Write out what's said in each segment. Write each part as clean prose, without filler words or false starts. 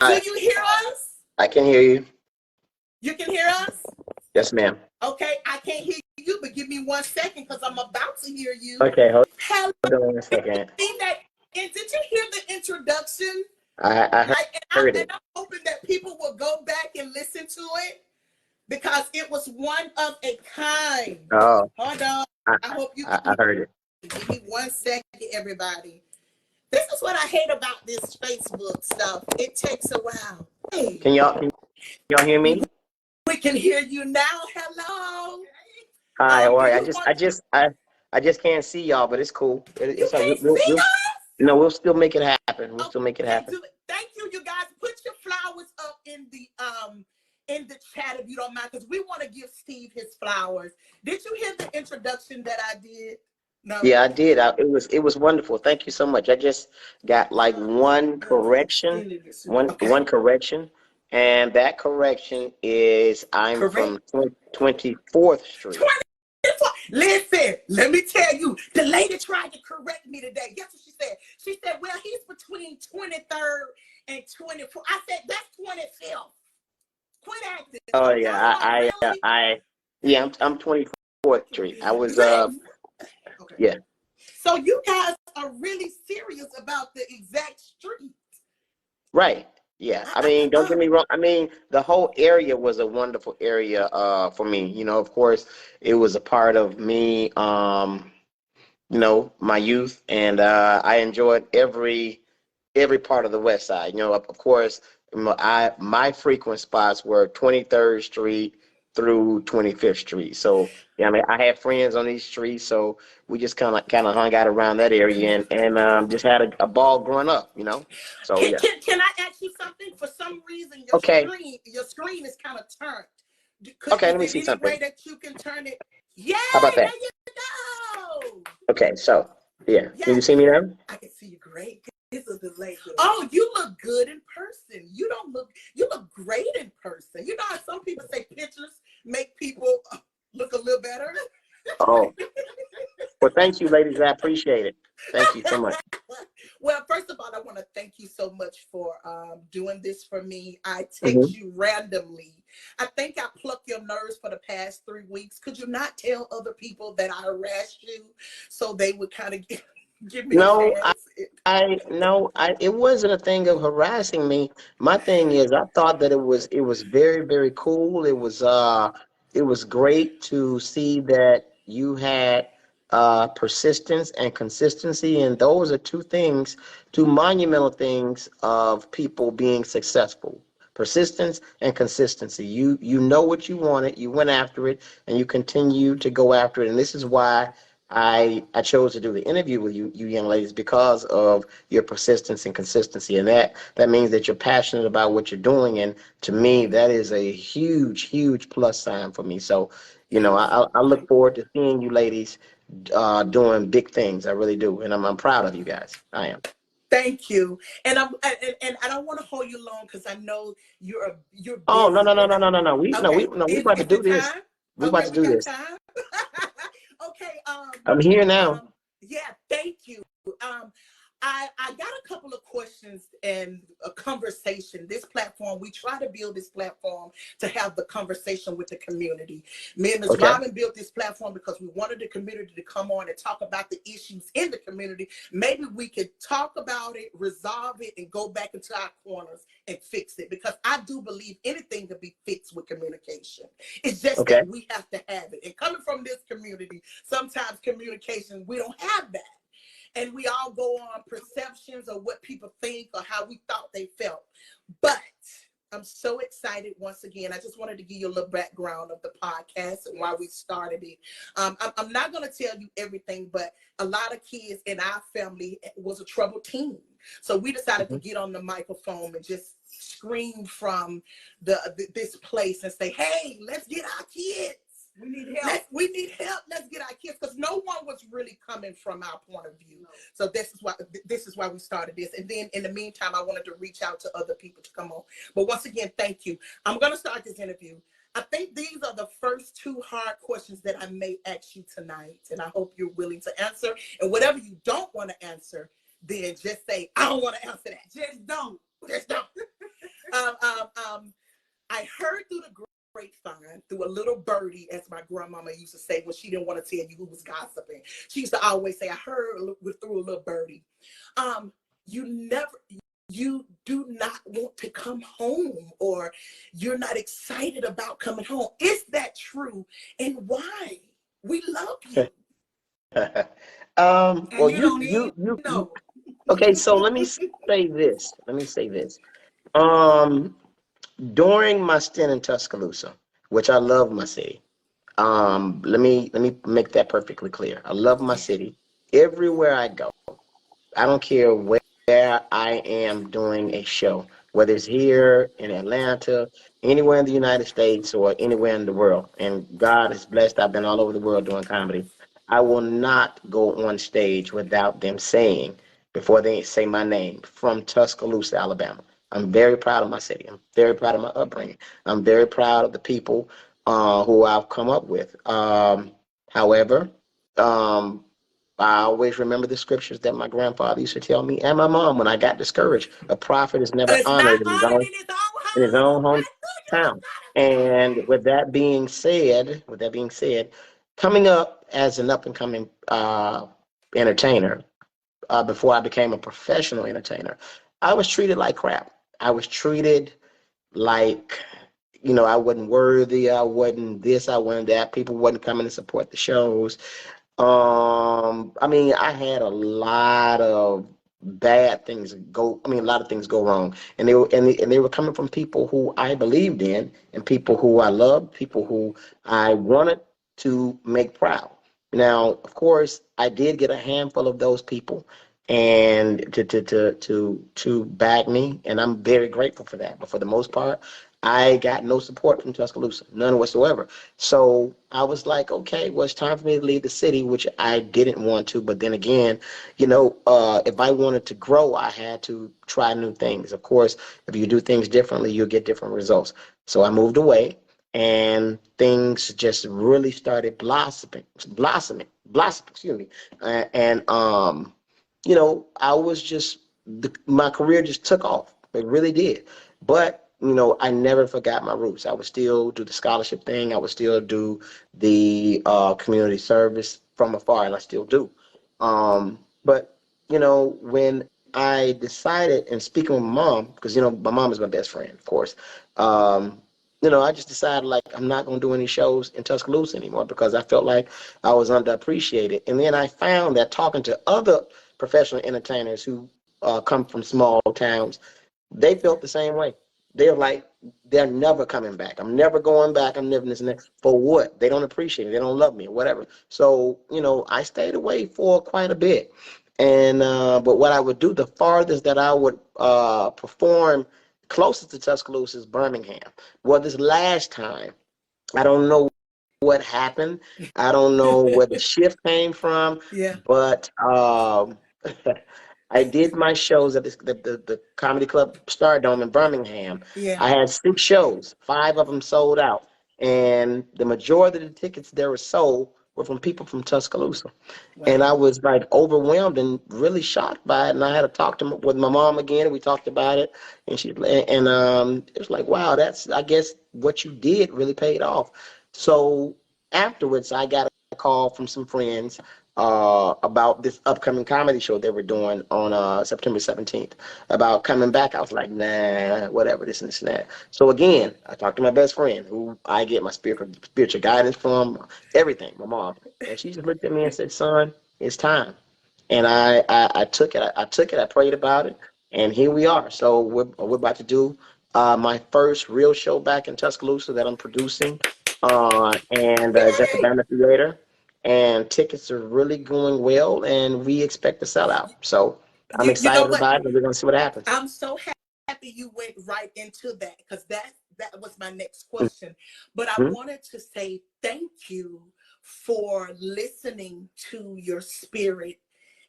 Do Hi, you hear us? I can hear you. You can hear us? Yes, ma'am. Okay, I can't hear you, but give me 1 second because I'm about to hear you. Okay, hold Hello, on a second. and did you hear the introduction? I heard And it. I'm hoping that people will go back and listen to it because it was one of a kind. Oh, Hold on. I, I hope you I can heard it. give me 1 second, everybody. This is what I hate about this Facebook stuff. It takes a while. Hey, Can y'all hear me? we can hear you now. Hello. Hi, how Do are you? you want? I just can't see y'all, but it's cool. You It's like can't see us? we'll still make it happen. We'll still make it Okay. happen. Thank you, you guys. Put your flowers up in the chat if you don't mind, because we want to give Steve his flowers. Did you hear the introduction that I did? No. Yeah, I did. It was wonderful. Thank you so much. I just got like one correction, Okay. one correction, and that correction is I'm Correct. from 24th Street. 24. Listen, let me tell you, the lady tried to correct me today. Guess what she said? She said, well, he's between 23rd and 24th. I said, that's 25th. Quit acting. Oh Y'all yeah, are really. yeah, I'm 24th Street. I was Okay. yeah. So you guys are really serious about the exact street. Right. Yeah. I mean, don't get me wrong. I mean, the whole area was a wonderful area for me. Of course, it was a part of me my youth, and I enjoyed every part of the West Side. Of course, my frequent spots were 23rd Street through 25th Street. So yeah, I mean, I had friends on these streets, so we just kind of hung out around that area and just had a ball growing up. So yeah. Can I ask you something? For some reason, Okay. your screen is kind of turned. Okay. Is Let me there see any way something. that you can turn it? Yay! How about There that? you go. Okay. So yeah, can you Yes, see me now? I can see you great. This is the lady. Oh, you look good in person. You look great in person. You know how some people say pictures make people look a little better? Oh, well, thank you, ladies. I appreciate it. Thank you so much. Well, first of all, I want to thank you so much for doing this for me. I text Hmm. you randomly. I think I plucked your nerves for the past 3 weeks. Could you not tell other people that I harassed you so they would kind of give me a No, chance? it wasn't a thing of harassing me. My thing is, I thought that it was very, very cool. It was great to see that you had persistence and consistency, and those are two monumental things of people being successful. Persistence and consistency. You know what you wanted, you went after it, and you continue to go after it. And this is why I chose to do the interview with you young ladies, because of your persistence and consistency, and that means that you're passionate about what you're doing, and to me that is a huge, huge plus sign for me. So, I look forward to seeing you ladies doing big things. I really do, and I'm proud of you guys. I am. Thank you. And I don't want to hold you long because I know you're Oh, no, busy. no, no, And no, no, no, no. okay, We about to is do it this. time? We about Okay, to we do got this. time. Okay. I'm here now. Yeah. Thank you. I got a couple of questions and a conversation. This platform, we try to build this platform to have the conversation with the community. Me and Ms. Okay. Robin built this platform because we wanted the community to come on and talk about the issues in the community. Maybe we could talk about it, resolve it, and go back into our corners and fix it. Because I do believe anything can be fixed with communication. It's just Okay. that we have to have it. And coming from this community, sometimes communication, we don't have that. And we all go on perceptions of what people think or how we thought they felt. But I'm so excited once again. I just wanted to give you a little background of the podcast and why we started it. I'm not going to tell you everything, but a lot of kids in our family was a troubled teen. So we decided to Mhm. get on the microphone and just scream from this place and say, hey, let's get our kids. We need help. We need help. Let's get our kids, because no one was really coming from our point of view. No. So this is why we started this. And then in the meantime, I wanted to reach out to other people to come on. But once again, thank you. I'm going to start this interview. I think these are the first two hard questions that I may ask you tonight, and I hope you're willing to answer. And whatever you don't want to answer, then just say, I don't want to answer that. Just don't. Just don't. I heard through the grapevine, through a little birdie, as my grandmama used to say when she didn't want to tell you who was gossiping. She used to always say, I heard through a little birdie. You do not want to come home, or you're not excited about coming home. Is that true? And why? We love you. Well, you. Okay, so let me say this. During my stint in Tuscaloosa, which I love my city. Let me make that perfectly clear. I love my city. Everywhere I go, I don't care where I am doing a show, whether it's here in Atlanta, anywhere in the United States, or anywhere in the world. And God is blessed. I've been all over the world doing comedy. I will not go on stage without them saying, before they say my name, from Tuscaloosa, Alabama. I'm very proud of my city. I'm very proud of my upbringing. I'm very proud of the people who I've come up with. However, um, I always remember the scriptures that my grandfather used to tell me and my mom when I got discouraged. A prophet is never It's not honored in his honored own in his own home. hometown. And with that being said, coming up as an up and coming entertainer, before I became a professional entertainer, I was treated like crap. I was treated like, I wasn't worthy. I wasn't this. I wasn't that. People wasn't coming to support the shows. I mean, I had a lot of bad things go. I mean, a lot of things go wrong, and they were coming from people who I believed in, and people who I loved, people who I wanted to make proud. Now, of course, I did get a handful of those people, and to back me, and I'm very grateful for that. But for the most part, I got no support from Tuscaloosa, none whatsoever. So I was like, okay, well, it's time for me to leave the city, which I didn't want to. But then again, if I wanted to grow, I had to try new things. Of course, if you do things differently, you'll get different results. So I moved away, and things just really started blossoming, excuse me. I was my career just took off. It really did. But I never forgot my roots. I would still do the scholarship thing. I would still do the community service from afar, and I still do. But when I decided, and speaking with my mom, because my mom is my best friend, of course. I just decided, like, I'm not going to do any shows in Tuscaloosa anymore because I felt like I was underappreciated. And then I found that talking to other professional entertainers who come from small towns, they felt the same way. They're like, they're never coming back. I'm never going back. I'm never listening. For what? They don't appreciate it. They don't love me or whatever. So, I stayed away for quite a bit. And but what I would do, the farthest that I would perform closest to Tuscaloosa is Birmingham. Well, this last time, I don't know what happened. I don't know where the shift came from. Yeah. But I did my shows at the Comedy Club Stardome in Birmingham. Yeah. I had 6 shows. 5 of them sold out. And the majority of the tickets that were sold were from people from Tuscaloosa. Wow. And I was like overwhelmed and really shocked by it. And I had to talk with my mom again. And we talked about it. And it was like, wow, I guess what you did really paid off. So afterwards, I got a call from some friends about this upcoming comedy show they were doing on September 17th about coming back. I was like, nah, whatever, this and this and that. So again, I talked to my best friend, who I get my spiritual guidance from, everything, my mom. And she just looked at me and said, son, it's time. And I took it. I prayed about it, and here we are. So we're about to do my first real show back in Tuscaloosa that I'm producing, and it's at the Banner Theater. And tickets are really going well, and we expect to sell out. So I'm excited about it, and we're gonna see what happens. I'm so happy you went right into that, because that was my next question. But I wanted to say thank you for listening to your spirit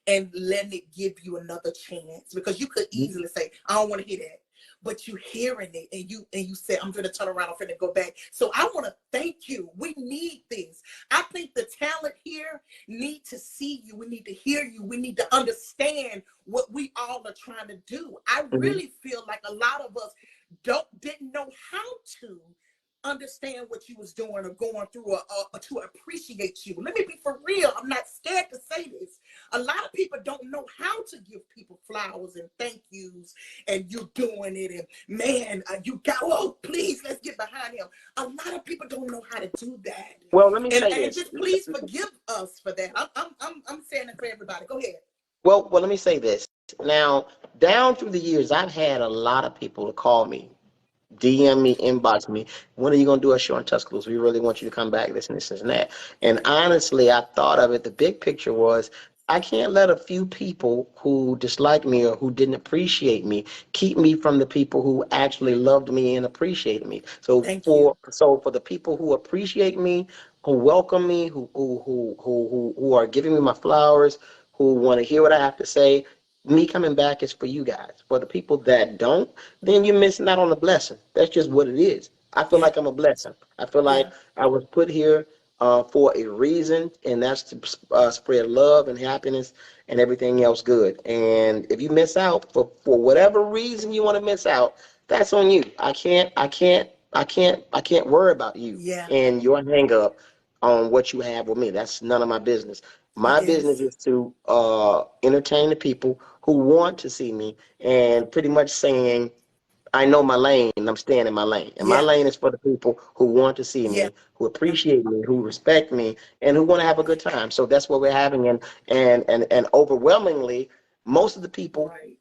and letting it give you another chance, because you could easily say, I don't want to hear that. But you hearing it, and you said, I'm going to turn around, I'm going to go back. So I want to thank you. We need this. I think the talent here need to see you. We need to hear you. We need to understand what we all are trying to do. I really feel like a lot of us didn't know how to understand what you was doing or going through or to appreciate you. Let me be for real. I'm not scared to say this. A lot of people don't know how to give people flowers and thank yous, and you're doing it. And man, you got, oh, please, let's get behind him. A lot of people don't know how to do that. Well, let me say And this. just please forgive us for that. I'm saying it for everybody. Go ahead. Well, let me say this. Now, down through the years, I've had a lot of people to call me, DM me, inbox me. When are you gonna do a show in Tuscaloosa? We really want you to come back, this and that. And honestly, I thought of it. The big picture was I can't let a few people who dislike me or who didn't appreciate me keep me from the people who actually loved me and appreciated me. So Thank you. for the people who appreciate me, who welcome me, who are giving me my flowers, who want to hear what I have to say, me coming back is for you guys. For the people that don't, then you're missing out on the blessing. That's just what it is. I feel Yeah. like I'm a blessing. I feel like Yeah. I was put here for a reason, and that's to spread love and happiness and everything else good. And if you miss out for whatever reason you want to miss out, that's on you. I can't worry about you Yeah. and your hang up on what you have with me. That's none of my business. My business Yes. is to entertain the people who want to see me, and pretty much saying I know my lane and I'm staying in my lane. And my Yeah. lane is for the people who want to see Yeah. me, who appreciate me, who respect me, and who want to have a good time. So that's what we're having. And overwhelmingly, most of the people Right.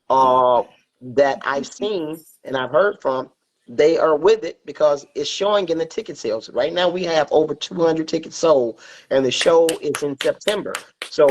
that I've seen and I've heard from, they are with it because it's showing in the ticket sales. Right now we have over 200 tickets sold, and the show is in September. So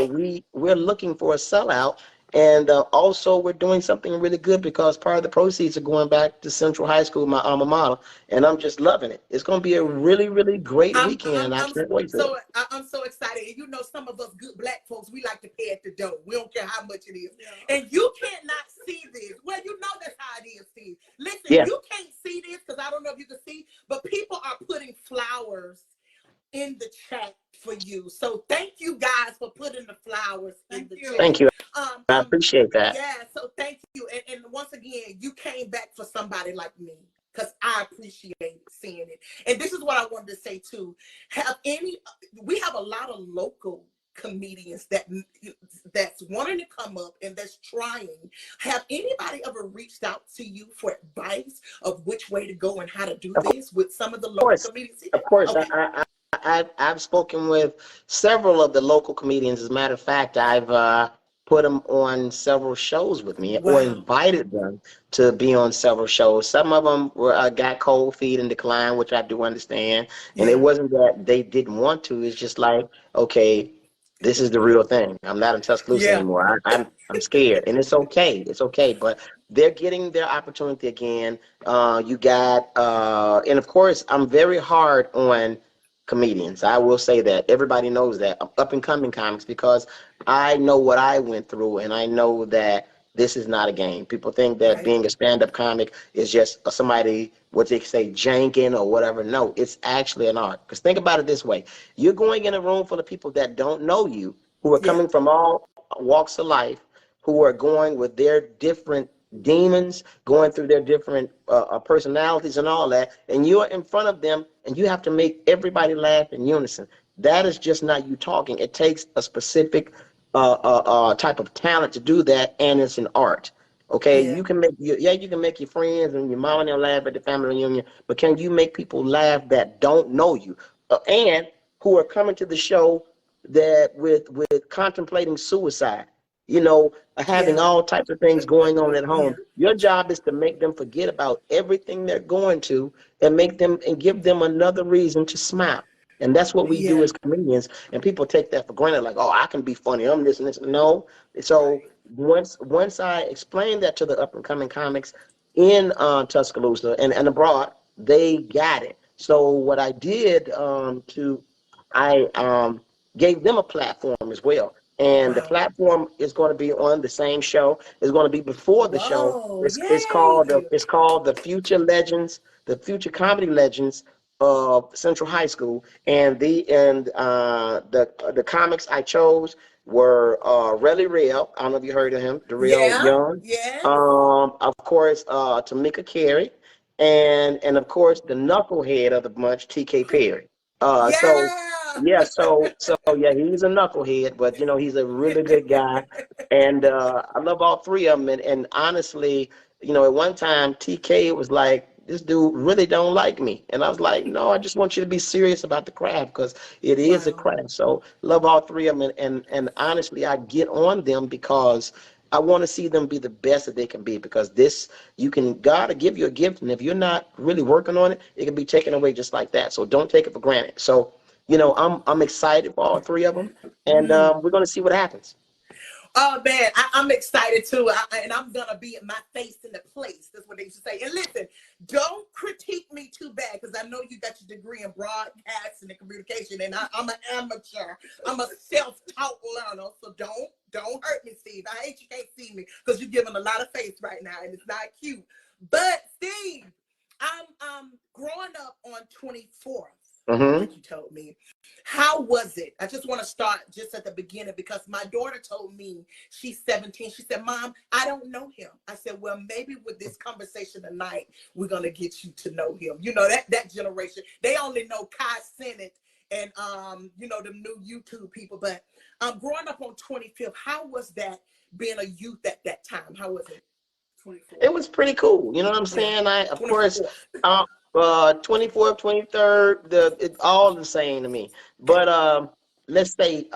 we're looking for a sellout, and also, we're doing something really good because part of the proceeds are going back to Central High School, my alma mater, and I'm just loving it. It's going to be a really, really great weekend, and I can't wait for it. I'm so excited. And you know, some of us good black folks, we like to pay at the door. We don't care how much it is. Yeah. And you cannot see this. Well, you know that's how it is, Steve. Listen, Yeah. you can't see this because I don't know if you can see, but people are putting flowers in the chat for you. So thank you guys for putting the flowers in the chat. Thank you. I appreciate that. Yeah, so thank you. And once again, you came back for somebody like me because I appreciate seeing it. And this is what I wanted to say too. We have a lot of local comedians that's wanting to come up and that's trying. Have anybody ever reached out to you for advice of which way to go and how to do this with some of the local comedians? Of course. Okay. I've spoken with several of the local comedians. As a matter of fact, I've put them on several shows with me, or invited them to be on several shows. Some of them got cold feet and declined, which I do understand. And it wasn't that they didn't want to. It's just like, okay, this is the real thing. I'm not in Tuscaloosa anymore. I'm scared, and it's okay. It's okay, but they're getting their opportunity again. You got, and of course, I'm very hard on comedians. I will say that. Everybody knows that. Up and coming comics, because I know what I went through, and I know that this is not a game. People think that being a stand-up comic is just somebody, what they say, janking or whatever. No, it's actually an art. Because think about it this way. You're going in a room full of people that don't know you, who are coming from all walks of life, who are going with their different demons, going through their different personalities and all that, and you're in front of them, and you have to make everybody laugh in unison. That is just not you talking. It takes a specific type of talent to do that, and it's an art. Okay, you can make you can make your friends and your mom and them laugh at the family reunion, but can you make people laugh that don't know you and who are coming to the show that with contemplating suicide? Having all types of things going on at home. Your job is to make them forget about everything they're going to and make them and give them another reason to smile. And that's what we do as comedians. And people take that for granted, like, oh, I can be funny. I'm this and this. No. So once I explained that to the up and coming comics in Tuscaloosa and abroad, they got it. So what I did I gave them a platform as well. And the platform is going to be on the same show. It's going to be before the show. It's called the Future Legends, the Future Comedy Legends of Central High School. And the comics I chose were Relly Real. I don't know if you heard of him, Darrell Young. Of course, Tamika Carey, and of course the knucklehead of the bunch, TK Perry. So Yeah. yeah, so yeah, he's a knucklehead, but he's a really good guy, and I love all three of them. And honestly, at one time TK was like, this dude really don't like me, and I was like, no, I just want you to be serious about the craft because it is a Wow. craft. So love all three of them, and honestly, I get on them because I want to see them be the best that they can be, because this, God will give you a gift, and if you're not really working on it, it can be taken away just like that. So don't take it for granted. So, I'm excited for all three of them, and Mm. we're going to see what happens. Oh man, I'm excited too, and I'm gonna be in my face in the place. That's what they used to say. And listen, don't critique me too bad, because I know you got your degree in broadcasting and communication, and I'm an amateur. I'm a self-taught learner, so don't hurt me, Steve. I hate you can't see me because you're giving a lot of face right now, and it's not cute. But Steve, I'm growing up on 24th. Mm-hmm. Like you told me. How was it? I just want to start just at the beginning, because my daughter told me, she's 17. She said, Mom, I don't know him. I said, well, maybe with this conversation tonight, we're going to get you to know him. That generation, they only know Kai Sennett and, the new YouTube people. But growing up on 25th, how was that being a youth at that time? How was it? 24. It was pretty cool. You know what I'm saying? Of course, 24th, 23rd, it's all the same to me. But let's say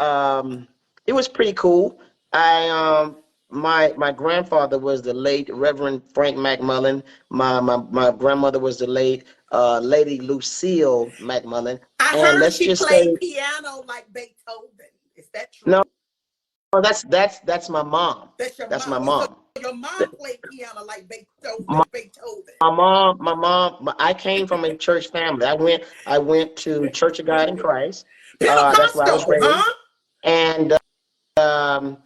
it was pretty cool. My grandfather was the late Reverend Frank McMullen. My grandmother was the late Lady Lucille McMullen. I And heard let's she just say, played piano like Beethoven. Is that true? no, that's my mom. That's your That's mom. my Oh, so mom. your mom played piano like Beethoven. My I came from a church family. I went to Church of God in Christ. That's where I was Pentecostal, raised. huh? And um,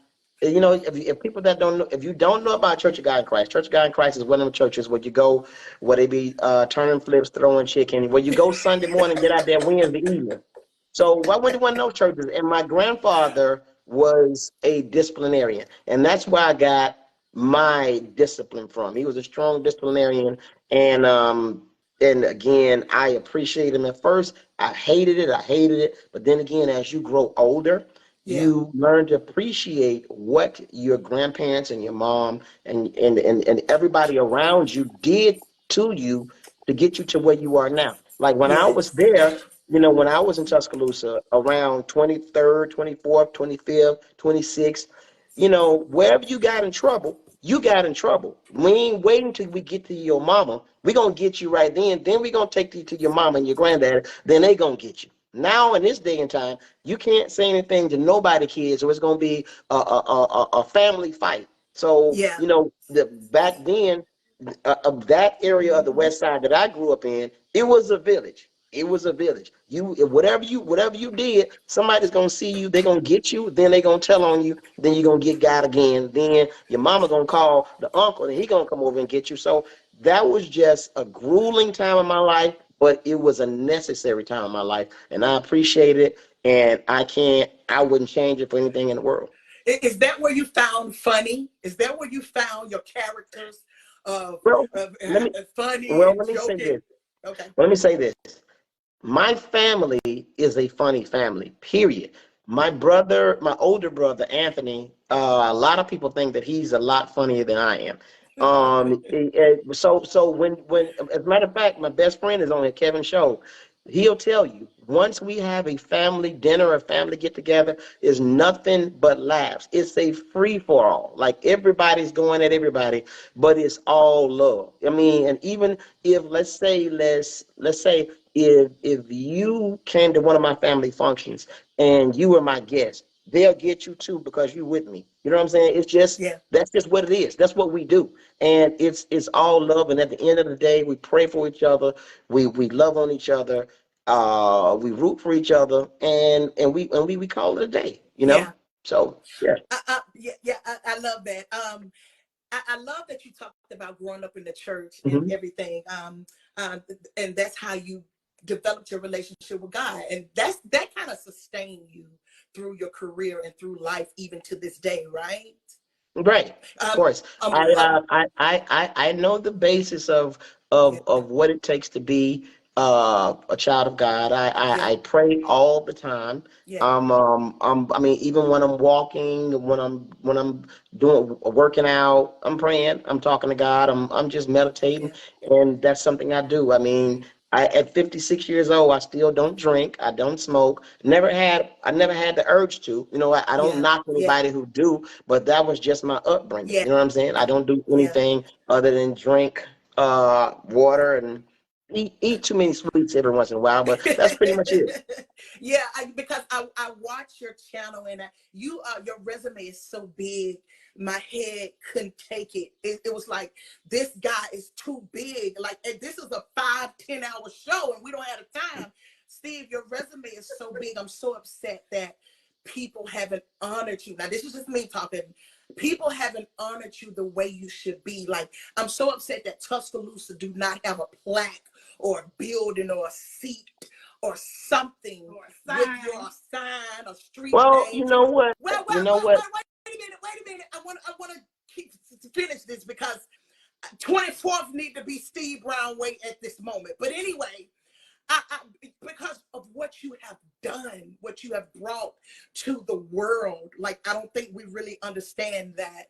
if people that don't know, if you don't know about Church of God in Christ is one of them churches where you go, where they be turning flips, throwing chicken, where you go Sunday morning, get out there Wednesday evening. So I went to one of those churches, and my grandfather was a disciplinarian, and that's where I got my discipline from. He was a strong disciplinarian, and again, I appreciate him at first. I hated it, but then again, as you grow older, Yeah. you learn to appreciate what your grandparents and your mom and everybody around you did to you to get you to where you are now. Like when I was Yes. there, when I was in Tuscaloosa around 23rd, 24th, 25th, 26th, wherever you got in trouble, you got in trouble. We ain't waiting till we get to your mama. We gonna get you right then. Then we gonna take you to your mama and your granddad. Then they gonna get you. Now in this day and time, you can't say anything to nobody, kids, or it's gonna be a family fight. So Yeah. back then, of that area of the West Side that I grew up in, it was a village. It was a village. Whatever you did, somebody's gonna see you. They're gonna get you. Then they're gonna tell on you. Then you're gonna get got again. Then your mama gonna call the uncle, and he gonna come over and get you. So that was just a grueling time in my life, but it was a necessary time in my life, and I appreciate it. And I wouldn't change it for anything in the world. Is that where you found funny? Is that where you found your characters Well, of let me funny well and let me say joking? this. Okay. Let me say this. My family is a funny family, period. My older brother, Anthony, a lot of people think that he's a lot funnier than I am. So when, as a matter of fact, my best friend is on a Kevin show. He'll tell you, once we have a family dinner, a family get together, is nothing but laughs. It's a free for all. Like everybody's going at everybody, but it's all love. I mean, and even if let's say if you came to one of my family functions and you were my guest, they'll get you too because you're with me. You know what I'm saying? It's just Yeah. that's just what it is. That's what we do, and it's all love. And at the end of the day, we pray for each other. We love on each other. We root for each other, and we call it a day. Yeah. So yeah. I love that. I love that you talked about growing up in the church and Mhm. everything. And that's how you developed your relationship with God, and that kind of sustained you through your career and through life, even to this day, right? Right, of Um, course. um, I um, uh, I I I I know the basis of Yeah. of what it takes to be a child of God. Yeah. I pray all the time. Yeah. I mean, even when I'm walking, when I'm doing working out, I'm praying. I'm talking to God. I'm just meditating, Yeah. and that's something I do. I mean, at 56 years old, I still don't drink. I don't smoke. I never had the urge to. You know, I don't Yeah. knock Yeah. anybody who do, but that was just my upbringing. Yeah. You know what I'm saying? I don't do Yeah. anything other than drink water and eat too many sweets every once in a while. But that's pretty much it. Yeah, because I watch your channel, and your resume is so big, my head couldn't take it. It was like, this guy is too big. Like, and this is a 5-10 hour show, and we don't have the time. Steve, your resume is so big. I'm so upset that people haven't honored you. Now, this is just me talking. People haven't honored you the way you should be. Like, I'm so upset that Tuscaloosa do not have a plaque or a building or a seat or something with your sign or street Well, name. you know what? Well, You well, know well, what? wait, wait a minute, wait a minute. I want to finish this because 24th need to be Steve Brown Way at this moment. But anyway, I, because of what you have done, what you have brought to the world, like, I don't think we really understand that,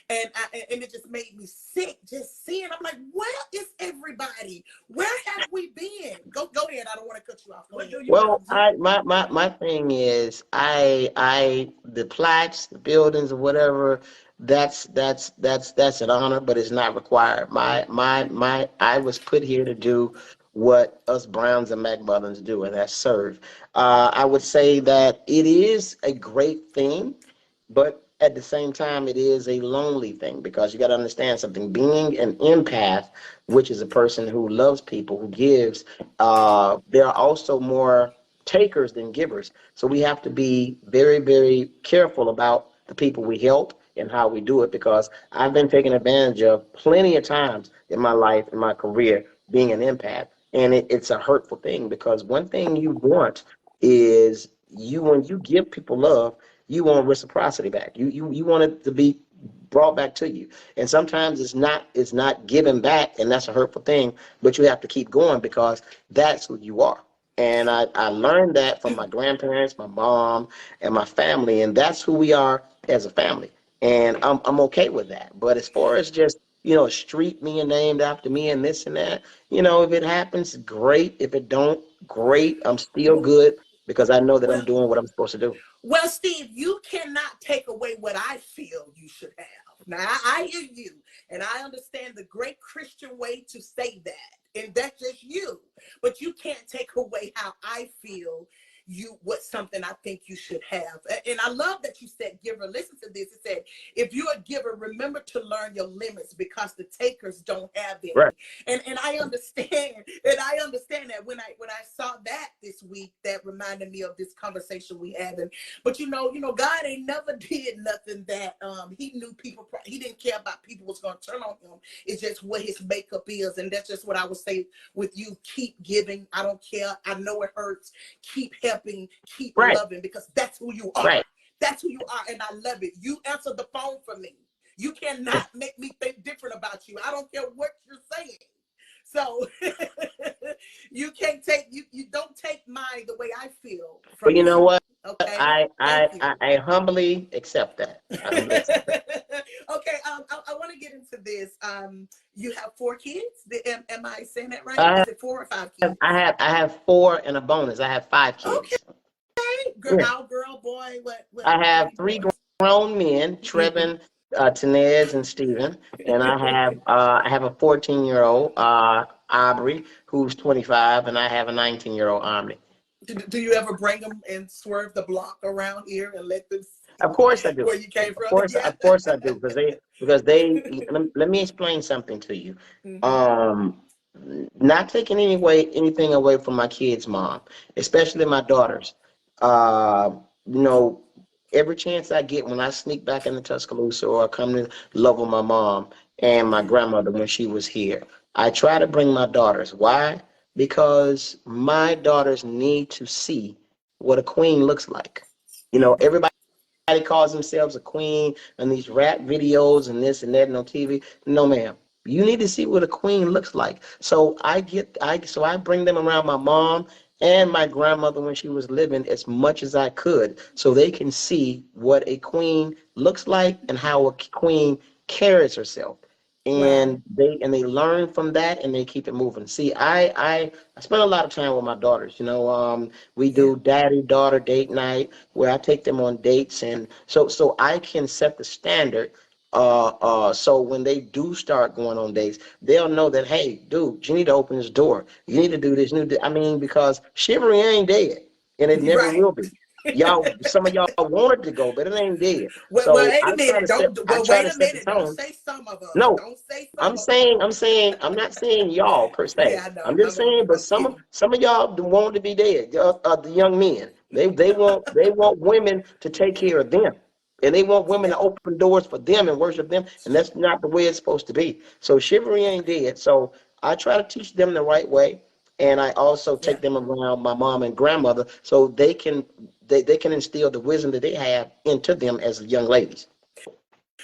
and it just made me sick just seeing. I'm like, where is everybody? Where have we been? Go ahead. I don't want to cut you off. Go ahead. Well, my thing is the plaques, the buildings, or whatever. That's an honor, but it's not required. My I was put here to do what us Browns and McMullins do, and that's serve. I would say that it is a great thing, but at the same time, it is a lonely thing because you got to understand something. Being an empath, which is a person who loves people, who gives, there are also more takers than givers. So we have to be very, very careful about the people we help and how we do it because I've been taken advantage of plenty of times in my life, in my career, being an empath. And it's a hurtful thing because one thing you want is when you give people love, you want reciprocity back. You want it to be brought back to you. And sometimes it's not given back, and that's a hurtful thing, but you have to keep going because that's who you are. And I learned that from my grandparents, my mom, and my family, and that's who we are as a family. And I'm okay with that. But as far as just, a street being named after me and this and that, if it happens, great. If it don't, great. I'm still good because I know that I'm Well, doing what I'm supposed to do. Well, Steve, you cannot take away what I feel you should have. Now, I hear you, and I understand the great Christian way to say that, and that's just you. But you can't take away how I feel what something I think you should have. And I love that you said giver. Listen to this. It said, if you're a giver, remember to learn your limits because the takers don't have Right. any. And I understand, and I understand that when I saw that this week, that reminded me of this conversation we had. But God ain't never did nothing that he knew people. He didn't care about people was going to turn on him. It's just what his makeup is, and that's just what I would say with you. Keep giving. I don't care. I know it hurts. Keep helping. Keep Right. loving because that's who you are. Right. That's who you are, and I love it. You answer the phone for me. You cannot make me think different about you. I don't care what you're saying. So you can't take you don't take mine the way I feel But from you know me. what? Okay. I Thank I you. I humbly accept that. I humbly accept that. Okay. I want to get into this. You have 4 kids. Am I saying that right? I Is it 4 or 5 kids? I have four and a bonus. I have five Okay. kids. Girl, Yeah. our girl, boy. What? I Baby have three boys. grown men, Hmm. Trevin, Tenez, and Steven. And I have a 14-year-old, Aubrey, who's 25, and I have a 19-year-old Omni. Do you ever bring them and swerve the block around here and let them Of see course I do. where you came Of from? course, Yeah. of course I do, because they let me explain something to you. Hmm. Um, Not taking anything away from my kids' mom, especially my daughters. Uh, you know, every chance I get when I sneak back into Tuscaloosa or I come to love with my mom and my grandmother when she was here, I try to bring my daughters. Why? Because my daughters need to see what a queen looks like. Hmm. Everybody calls themselves a queen and these rap videos and this and that and on TV. No, ma'am. You need to see what a queen looks like. So I bring them around my mom and my grandmother when she was living as much as I could, so they can see what a queen looks like and how a queen carries herself. Wow. And they learn from that and they keep it moving. See, I spend a lot of time with my daughters. We Yeah. do daddy daughter date night where I take them on dates, and so I can set the standard. So when they do start going on dates, they'll know that, hey, dude, you need to open this door. You need to do this. I mean, because chivalry ain't dead, and it never Right. will be. Some of y'all wanted to go, but it ain't dead. Well, So wait a minute. I Well, try wait to a set the minute. Don't tone. say some of us. No, Don't say I'm some of us. saying, I'm not saying y'all per se. Yeah, I know. I'm just saying, but I'm some kidding. some of y'all want to be dead. The young men, they want women to take care of them, and they want women Yeah. to open doors for them and worship them, and that's not the way it's supposed to be. So chivalry ain't dead. So I try to teach them the right way, and I also Yeah. take them around my mom and grandmother so they can instill the wisdom that they have into them as young ladies.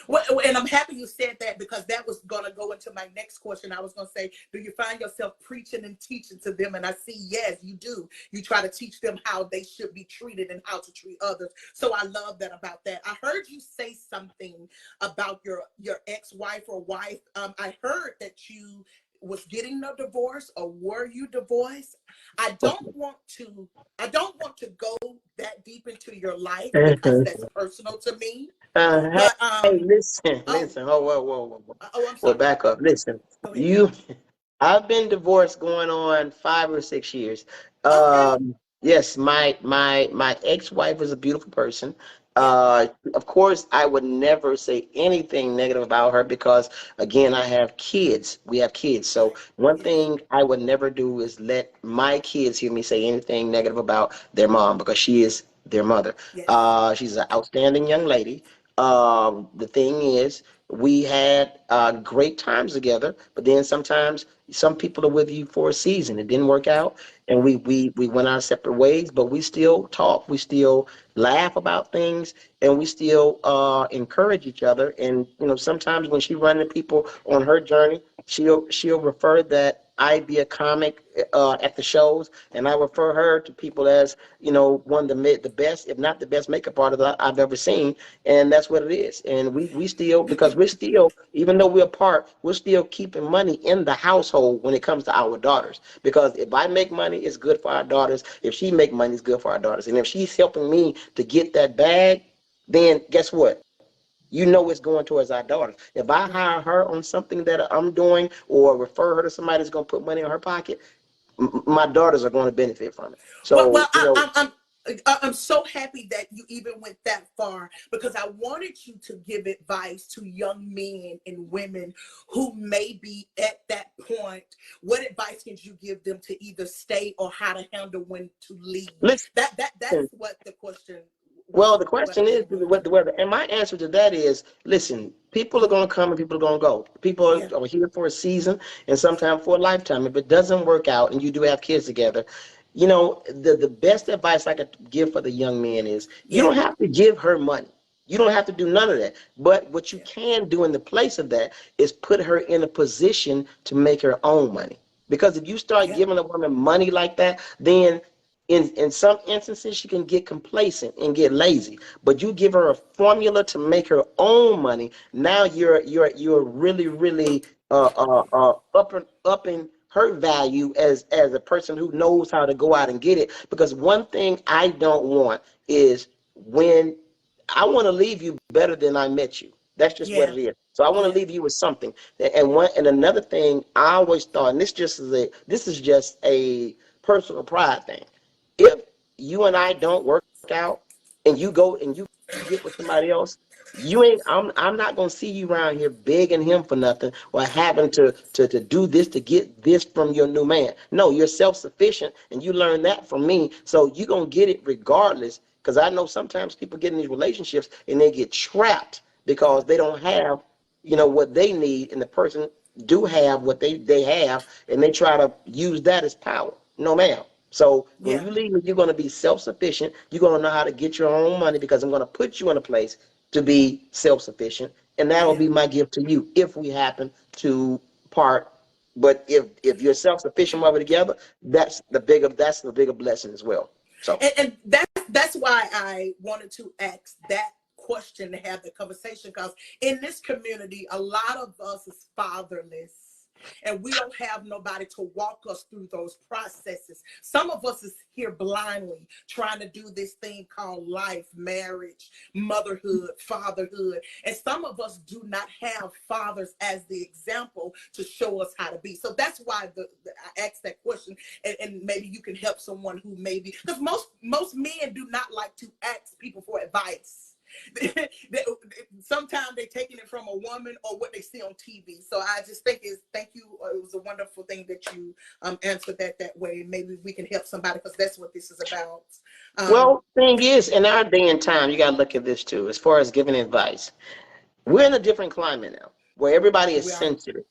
Well, and I'm happy you said that because that was going to go into my next question. I was going to say, do you find yourself preaching and teaching to them? And I see, yes, you do. You try to teach them how they should be treated and how to treat others. So I love that about that. I heard you say something about your ex-wife or wife. I heard that you was getting a divorce, or were you divorced? I don't want to. I don't want to go that deep into your life because that's personal to me. Hey, But listen, oh, listen. Oh, whoa, whoa, whoa, whoa. oh, I'm Well, sorry. back up. Listen, Go ahead. you. I've been divorced going on 5 or 6 years. Okay. Yes, my ex-wife is a beautiful person. Yeah. Of course, I would never say anything negative about her because, again, I have kids. We have kids. So Right. one Yes. thing I would never do is let my kids hear me say anything negative about their mom because she is their mother. Yes. She's an outstanding young lady. The thing is, we had great times together, but then sometimes some people are with you for a season. It didn't work out, and Right. we went our separate ways, but we still talk, we still laugh about things, and we still encourage each other. And sometimes when she run into people on her journey, she'll refer that I be a comic at the shows, and I refer her to people as one of the best, if not the best, makeup artist that I've ever seen, and that's what it is. And we still, because we're still, even though we're apart, we're still keeping money in the household when it comes to our daughters. Because if I make money, it's good for our daughters. If she make money, it's good for our daughters. And if she's helping me to get that bag, then guess what? It's going towards our daughters. If I Right. hire her on something that I'm doing or refer her to somebody that's going to put money in her pocket, my daughters are going to benefit from it. Well, So, I'm so happy that you even went that far because I wanted you to give advice to young men and women who may be at that point. What advice can you give them to either stay or how to handle when to leave? listen. That's what the question was. Well, the What I question is really wanted to what the know. weather, and my answer to that is, listen, people are Mhm. going to come and people are going to go. People Yeah. are here for a season and sometimes for a lifetime. If it doesn't work out and you do have kids together, the best advice I could give for the young man is you Yeah. don't have to give her money. You don't have to do none of that. But what you Yeah. can do in the place of that is put her in a position to make her own money. Because if you start Yeah. giving a woman money like that, then in some instances she can get complacent and get lazy, but you give her a formula to make her own money. Now you're really upping her value as a person who knows how to go out and get it. Because one thing I don't want is when I want to leave you better than I met you. That's just what Yeah. it is. So I want to Yeah. leave you with something. And another thing I always thought, and this is just a personal pride thing. If you and I don't work out and you go and you get with somebody else, you ain't I'm not gonna see you around here begging him for nothing or having to do this to get this from your new man. No, you're self-sufficient and you learn that from me. So you're gonna get it regardless. Because I know sometimes people get in these relationships and they get trapped Yeah. because they don't have, what they need, and the person do have what they have, and they try to use that as power. No, ma'am. So when Yeah. you leave, you're going to be self-sufficient. You're going to know how to get your own money because I'm going to put you in a place to be self-sufficient, and that'll Yeah. be my gift to you if we happen to part. But if you're self-sufficient while we're together, that's the bigger blessing as well. So and that's why I wanted to ask that question to have the conversation, because in this community, a lot of us is fatherless. And we don't have nobody to walk us through those processes. Some of us is here blindly trying to do this thing called life, marriage, motherhood, fatherhood. And some of us do not have fathers as the example to show us how to be. So that's why I asked that question, and maybe you can help someone who maybe, because most men do not like to ask people for advice. Sometimes they're taking it from a woman or what they see on TV. So I just think thank you. It was a wonderful thing that you answered that way. Maybe we can help somebody, because that's what this is about. well, thing is, in our day and time, you got to look at this too. As far as giving advice, we're in a different climate now, where everybody is sensitive,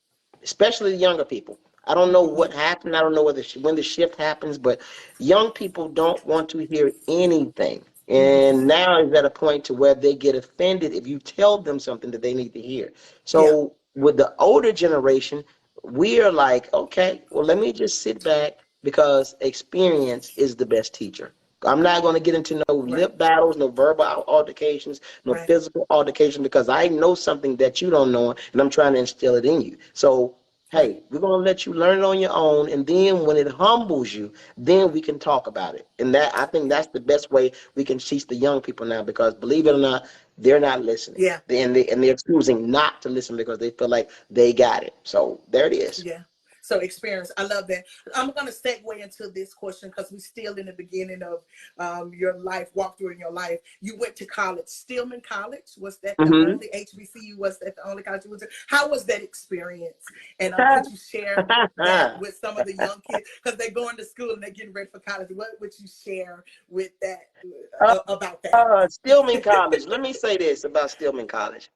especially the younger people. I don't know what happened. I don't know when the shift happens, but young people don't want to hear anything. And now is at a point to where they get offended if you tell them something that they need to hear. So with the older generation, we are like, okay, well, let me just sit back, because experience is the best teacher. I'm not going to get into no lip battles, no verbal altercations, no physical altercations, because I know something that you don't know, and I'm trying to instill it in you. So hey, we're going to let you learn it on your own, and then when it humbles you, then we can talk about it. And that, I think that's the best way we can teach the young people now, because believe it or not, they're not listening. Yeah. And they're choosing not to listen because they feel like they got it. So there it is. Yeah. So experience. I love that. I'm going to segue into this question, because we're still in the beginning of your life, walkthrough in your life. You went to college, Stillman College. Was that the only HBCU? Was that the only college you went to? How was that experience? And could you share that with some of the young kids? Because they're going to school and they're getting ready for college. What would you share with that about that? Stillman College. Let me say this about Stillman College.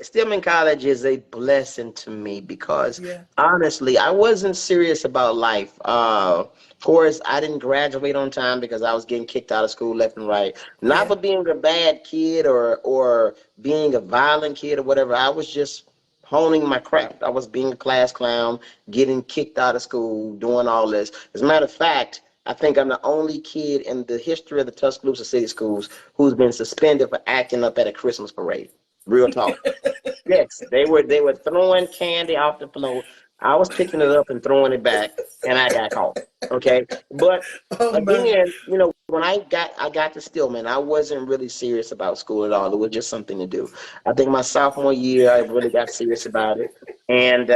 Stillman College is a blessing to me, because honestly, I wasn't serious about life. Of course, I didn't graduate on time because I was getting kicked out of school left and right. Not for being a bad kid or being a violent kid or whatever. I was just honing my craft. I was being a class clown, getting kicked out of school, doing all this. As a matter of fact, I think I'm the only kid in the history of the Tuscaloosa City Schools who's been suspended for acting up at a Christmas parade. Real talk. Yes, they were throwing candy off the floor. I was picking it up and throwing it back, and I got caught. Okay, but again, when I got to Stillman, I wasn't really serious about school at all. It was just something to do. I think my sophomore year, I really got serious about it, and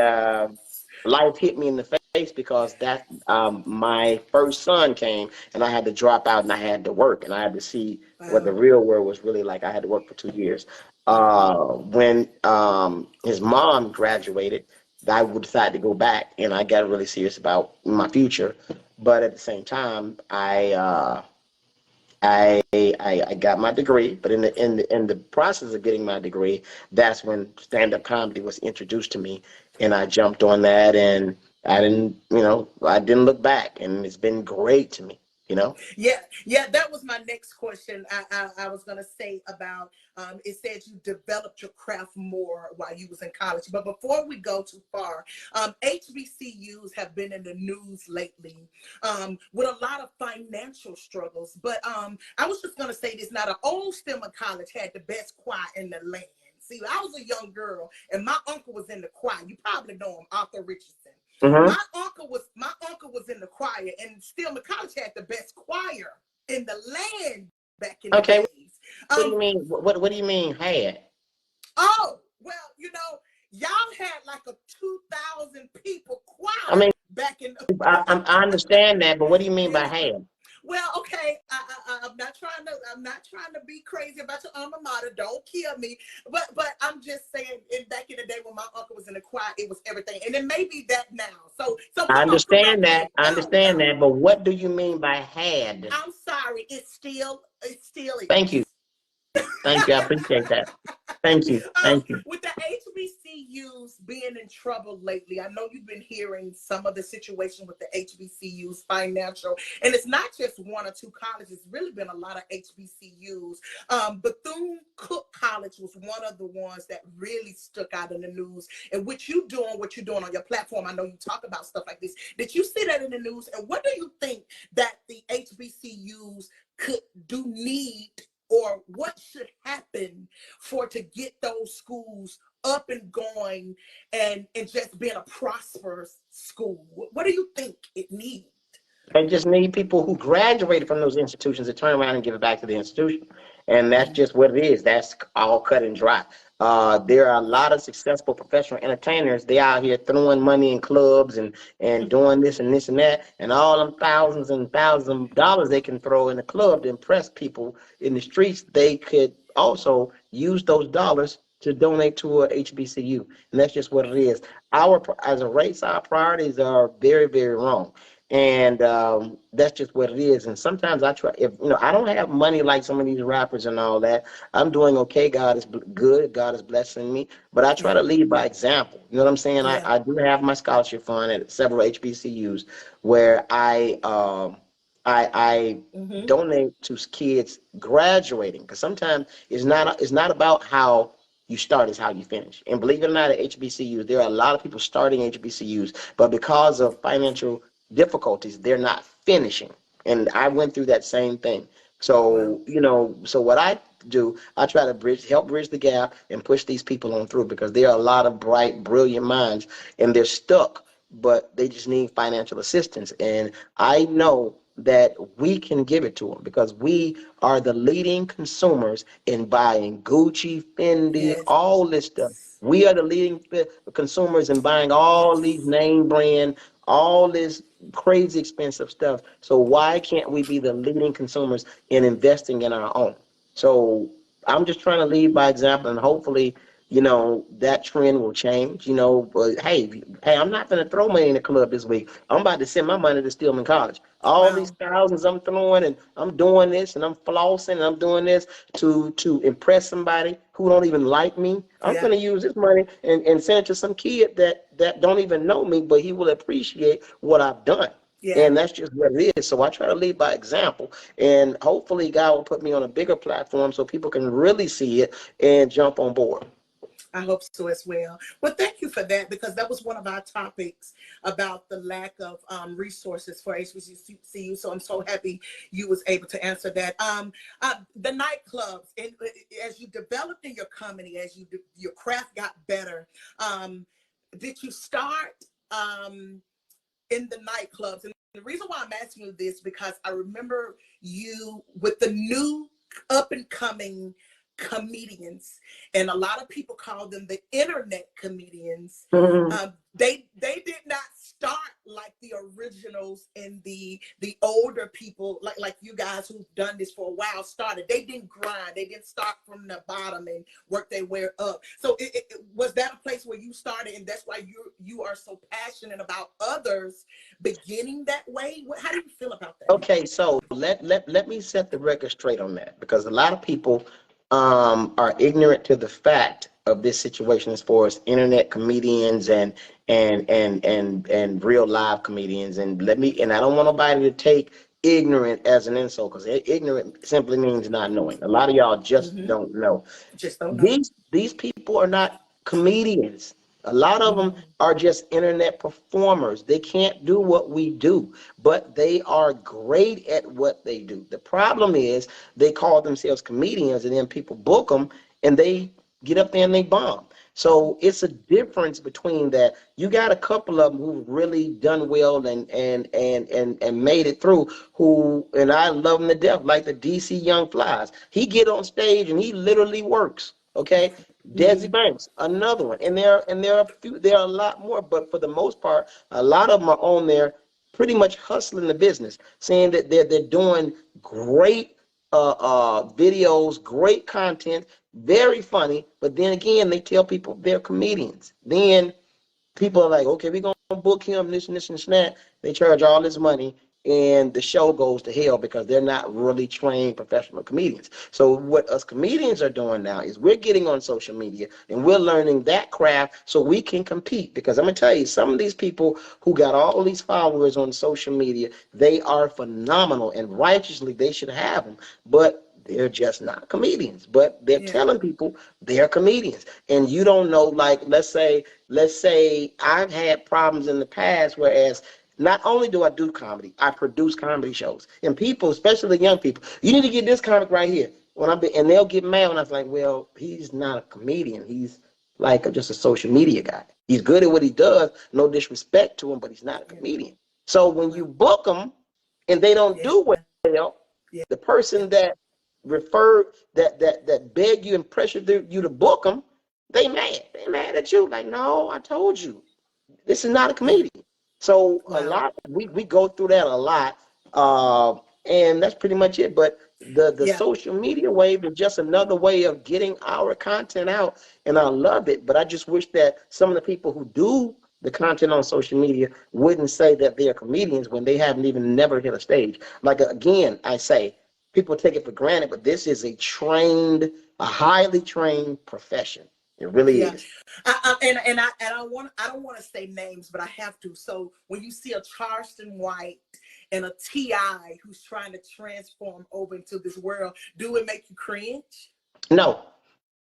life hit me in the face, because that my first son came, and I had to drop out, and I had to work, and I had to see what the real world was really like. I had to work for 2 years. When his mom graduated, I would decide to go back, and I got really serious about my future. But at the same time, I got my degree. But in the process of getting my degree, that's when stand-up comedy was introduced to me, and I jumped on that, and I didn't look back, and it's been great to me. Yeah, that was my next question. I was gonna say about it said you developed your craft more while you was in college. But before we go too far, HBCUs have been in the news lately with a lot of financial struggles. But I was just gonna say this. Now, the old Stillman College had the best choir in the land. See, I was a young girl, and my uncle was in the choir. You probably know him, Arthur Richardson. My uncle was in the choir, and Stillman College had the best choir in the land back in the days. What do you mean? What do you mean had? Oh, well, y'all had like a 2,000 people choir back in the I understand that, but what do you mean by had? Well, okay, I'm not trying to be crazy about your alma mater. Don't kill me. But I'm just saying, back in the day when my uncle was in the choir, it was everything, and it may be that now. So I understand that. I understand that. But what do you mean by had? I'm sorry. It still is. Thank you. Thank you. I appreciate that. Thank you. Thank you. With the HBCUs being in trouble lately, I know you've been hearing some of the situation with the HBCUs financial, and it's not just one or two colleges. It's really been a lot of HBCUs. Bethune-Cook College was one of the ones that really stuck out in the news. And what you're doing on your platform, I know you talk about stuff like this. Did you see that in the news? And what do you think that the HBCUs need, or what should happen to get those schools up and going and just being a prosperous school? What do you think it needs? They just need people who graduated from those institutions to turn around and give it back to the institution. And that's just what it is. That's all cut and dry. There are a lot of successful professional entertainers. They out here throwing money in clubs and doing this and this and that. And all them thousands and thousands of dollars they can throw in the club to impress people in the streets, they could also use those dollars to donate to a HBCU. And that's just what it is. As a race, our priorities are very, very wrong. And that's just what it is. And sometimes I try, if I don't have money like some of these rappers and all that. I'm doing okay. God is good. God is blessing me. But I try to lead by example. You know what I'm saying? Yeah. I do have my scholarship fund at several HBCUs where I donate to kids graduating, because sometimes it's not about how you start, is how you finish. And believe it or not, at HBCUs, there are a lot of people starting HBCUs, but because of financial difficulties, they're not finishing. And I went through that same thing. So, so what I do, I try to help bridge the gap and push these people on through, because there are a lot of bright, brilliant minds and they're stuck, but they just need financial assistance. And I know that we can give it to them, because we are the leading consumers in buying Gucci, Fendi, all this stuff. We are the leading consumers in buying all these name brand, all this crazy expensive stuff. So why can't we be the leading consumers in investing in our own? So I'm just trying to lead by example, and hopefully, that trend will change. But hey, I'm not going to throw money in the club this week. I'm about to send my money to Stillman College. All these thousands I'm throwing, and I'm doing this, and I'm flossing, and I'm doing this to impress somebody who don't even like me. I'm going to use this money and send it to some kid that don't even know me, but he will appreciate what I've done. Yeah. And that's just what it is. So I try to lead by example, and hopefully God will put me on a bigger platform so people can really see it and jump on board. I hope so as well. Well, thank you for that, because that was one of our topics about the lack of resources for HBCU. So I'm so happy you was able to answer that. The nightclubs, and as you developed in your company, as your craft got better, did you start in the nightclubs? And the reason why I'm asking you this, because I remember you with the new up and coming comedians, and a lot of people call them the internet comedians. They did not start like the originals and the older people like you guys who've done this for a while started. They didn't grind. They didn't start from the bottom and work their way up. So it was that a place where you started, and that's why you are so passionate about others beginning that way? How do you feel about that? Okay, so let me set the record straight on that, because a lot of people are ignorant to the fact of this situation as far as internet comedians and real live comedians. And I don't want nobody to take ignorant as an insult, because ignorant simply means not knowing. A lot of y'all just don't know. Just don't know. These people are not comedians. A lot of them are just internet performers. They can't do what we do, but they are great at what they do. The problem is they call themselves comedians, and then people book them and they get up there and they bomb. So it's a difference between that. You got a couple of them who've really done well and made it through, and I love them to death, like the DC Young Flies. He get on stage and he literally works. Okay. Desi Banks, another one, and there are a lot more, but for the most part, a lot of them are on there pretty much hustling the business, saying that they're doing great videos, great content, very funny, but then again, they tell people they're comedians. Then people are like, okay, we're gonna book him, this and this and that. They charge all this money, and the show goes to hell because they're not really trained professional comedians. So what us comedians are doing now is we're getting on social media and we're learning that craft so we can compete. Because I'm gonna tell you, some of these people who got all these followers on social media, they are phenomenal, and righteously they should have them, but they're just not comedians. But they're telling people they're comedians, and you don't know. Like, let's say I've had problems in the past, whereas not only do I do comedy, I produce comedy shows. And people, especially the young people, you need to get this comic right here. And they'll get mad when I was like, well, he's not a comedian. He's like just a social media guy. He's good at what he does. No disrespect to him, but he's not a comedian. So when you book them and they don't do well, the person that referred, that begged you and pressured you to book them, they mad. They mad at you. Like, no, I told you, this is not a comedian. So a lot, we go through that a lot, and that's pretty much it. But the social media wave is just another way of getting our content out, and I love it. But I just wish that some of the people who do the content on social media wouldn't say that they're comedians when they haven't even never hit a stage. Like, again, I say, people take it for granted, but this is a highly trained profession. It really is. I don't want to say names, but I have to. So when you see a Charleston White and a T.I. who's trying to transform over into this world, do it make you cringe? No,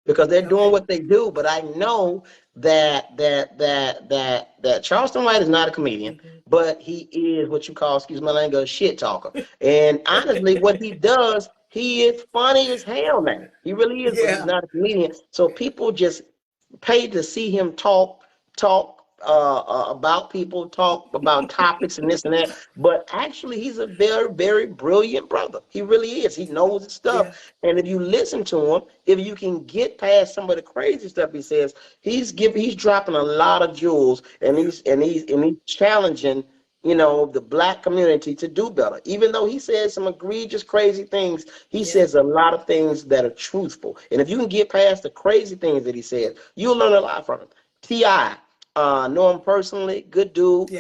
because they're doing what they do. But I know that Charleston White is not a comedian, but he is what you call, excuse my language, a shit talker. And honestly, what he does, he is funny as hell, man. He really is, but he's not a comedian. So people just pay to see him talk about people, talk about topics and this and that. But actually, he's a very, very brilliant brother. He really is. He knows his stuff. And if you listen to him, if you can get past some of the crazy stuff he says, he's dropping a lot of jewels, and he's challenging, the black community to do better. Even though he says some egregious, crazy things, he says a lot of things that are truthful. And if you can get past the crazy things that he says, you'll learn a lot from him. T.I., know him personally, good dude.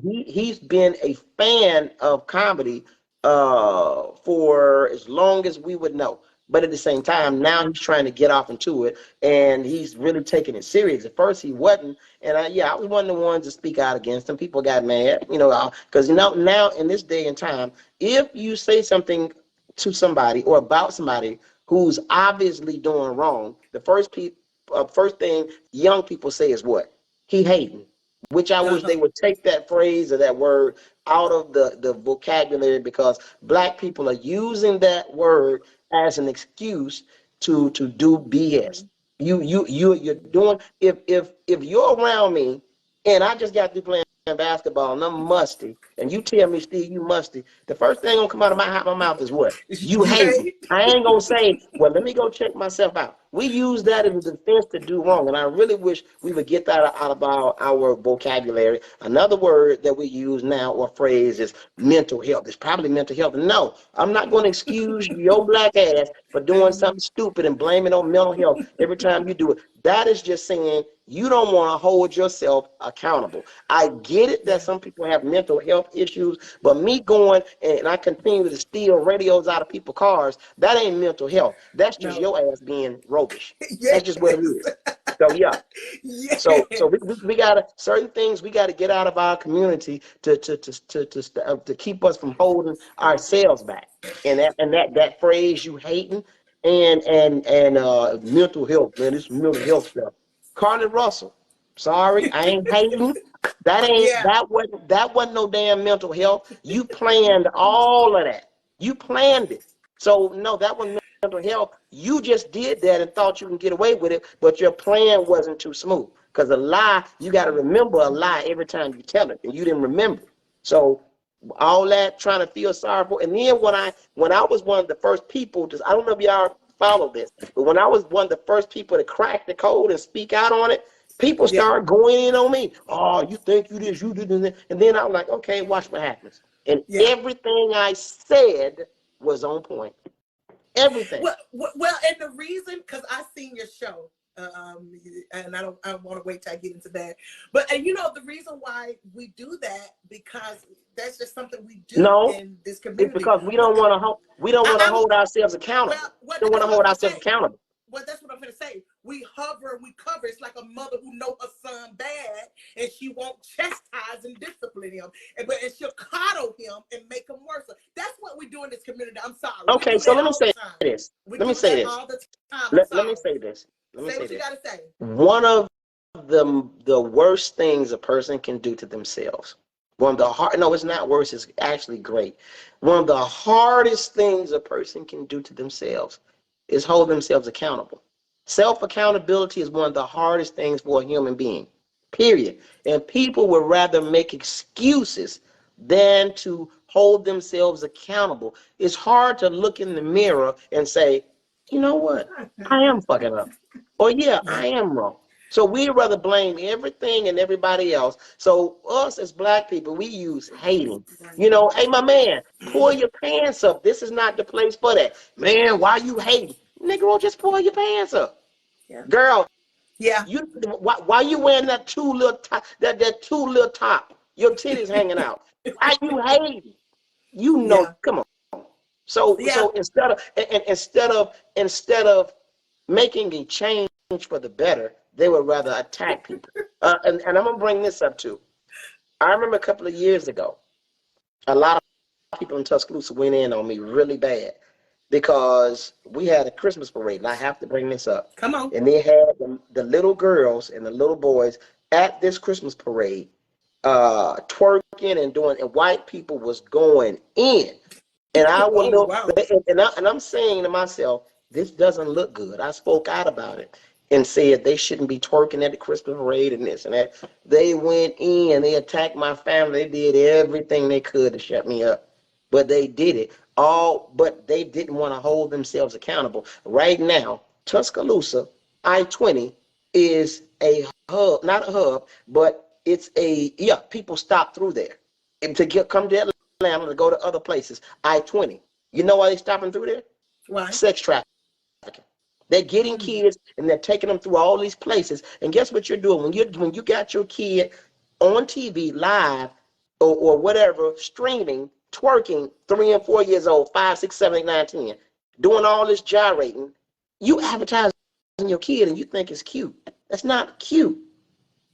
He's been a fan of comedy for as long as we would know. But at the same time, now he's trying to get off into it, and he's really taking it serious. At first, he wasn't, and I was one of the ones to speak out against him. People got mad, because now in this day and time, if you say something to somebody or about somebody who's obviously doing wrong, the first thing young people say is what? He hating. Which I wish they would take that phrase or that word out of the vocabulary, because black people are using that word as an excuse to do BS. You're doing, if you're around me and I just got through playing basketball and I'm musty, and you tell me, Steve, you musty, the first thing gonna come out of my mouth is what? You hate me. I ain't gonna say, well, let me go check myself out. We use that as a defense to do wrong, and I really wish we would get that out of our vocabulary. Another word that we use now, or phrase, is mental health. It's probably mental health. No, I'm not going to excuse your black ass for doing something stupid and blaming on mental health every time you do it. That is just saying you don't want to hold yourself accountable. I get it that some people have mental health issues, but me going and I continue to steal radios out of people's cars, that ain't mental health. That's just your ass being roguish. That's just what it is. So yeah. So we gotta, certain things we gotta get out of our community to keep us from holding ourselves back. And that phrase you hating and mental health, man, this mental health stuff. Carly Russell, sorry, I ain't hating. That wasn't no damn mental health. You planned all of that. You planned it. So no, that wasn't mental health. You just did that and thought you can get away with it, but your plan wasn't too smooth. Because a lie, you got to remember a lie every time you tell it, and you didn't remember. So all that trying to feel sorry for. And then when I was one of the first people to, I don't know if y'all follow this, but when I was one of the first people to crack the code and speak out on it, people started going in on me. Oh, you think you this, you did this. And then I was like, okay, watch what happens. And everything I said was on point. Everything. Well, and the reason, because I seen your show, and I don't want to wait till I get into that. But and the reason why we do that, because that's just something we do No, in this it's community. because we don't want to hold ourselves accountable. Well, We don't want that's to what I'm hold gonna ourselves say. accountable. Well, that's what I'm gonna say. We hover and we cover. It's like a mother who know her son bad, and she won't chastise and discipline him, and she'll coddle him and make him worse. That's what we do in this community. I'm sorry. We Okay, do so that let me all the say time. this. We Let me do say that this. all the time. I'm Let me sorry. say this. Let me Say say what you this. gotta say. One of the worst things a person can do to themselves. One of the hard, no, it's not worse, it's actually great. One of the hardest things a person can do to themselves is hold themselves accountable. Self accountability is one of the hardest things for a human being, period. And people would rather make excuses than to hold themselves accountable. It's hard to look in the mirror and say, you know what, I am fucking up. Or yeah, Yeah. I am wrong. So we'd rather blame everything and everybody else. So us as black people, we use hating. You know, hey, my man, pull your pants up. This is not the place for that. Man, why you hating? Nigga, just pull your pants up. Yeah. Girl, Yeah. you why you wearing that two little top, that two little top? Your titties hanging out. Why you hating? You know, Yeah. come on. So Yeah. instead of making a change for the better, they would rather attack people. And I'm gonna bring this up too. I remember a couple of years ago, a lot of people in Tuscaloosa went in on me really bad because we had a Christmas parade, and I have to bring this up. Come on. And they had the little girls and the little boys at this Christmas parade twerking and doing, and white people was going in. And I will Oh look, wow. and I'm saying to myself, this doesn't look good. I spoke out about it and said they shouldn't be twerking at the Christmas parade and this and that. They went in, they attacked my family, they did everything they could to shut me up. But they did it all, but they didn't want to hold themselves accountable. Right now, Tuscaloosa, I-20 is a hub, not a hub, but it's people stop through there. And to come to Atlanta to go to other places, I-20. You know why they stopping through there? Why? Sex trafficking. They're getting kids and they're taking them through all these places. And guess what you're doing? When you got your kid on TV live or whatever, streaming, twerking, 3 and 4 years old, 5, 6, 7, 8, 9, 10, doing all this gyrating, you advertising your kid and you think it's cute. That's not cute.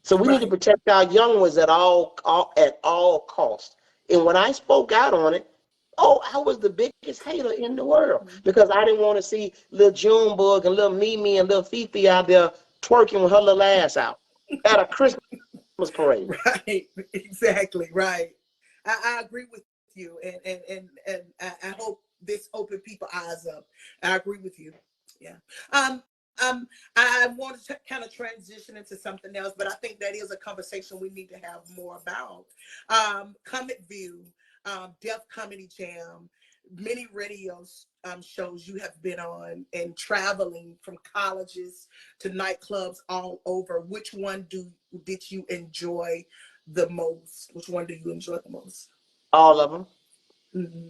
So we need to Right. protect our young ones at all costs. And when I spoke out on it, I was the biggest hater in the world because I didn't want to see little Junebug and little Mimi and little Fifi out there twerking with her little ass out at a Christmas parade. Right. Exactly. Right. I agree with you, and I hope this opened people's eyes up. I agree with you. Yeah. Um. I want to kind of transition into something else, but I think that is a conversation we need to have more about. Comic View, Deaf Comedy Jam, many radio shows you have been on, and traveling from colleges to nightclubs all over. Which one did you enjoy the most? Which one do you enjoy the most? All of them. Mm-hmm.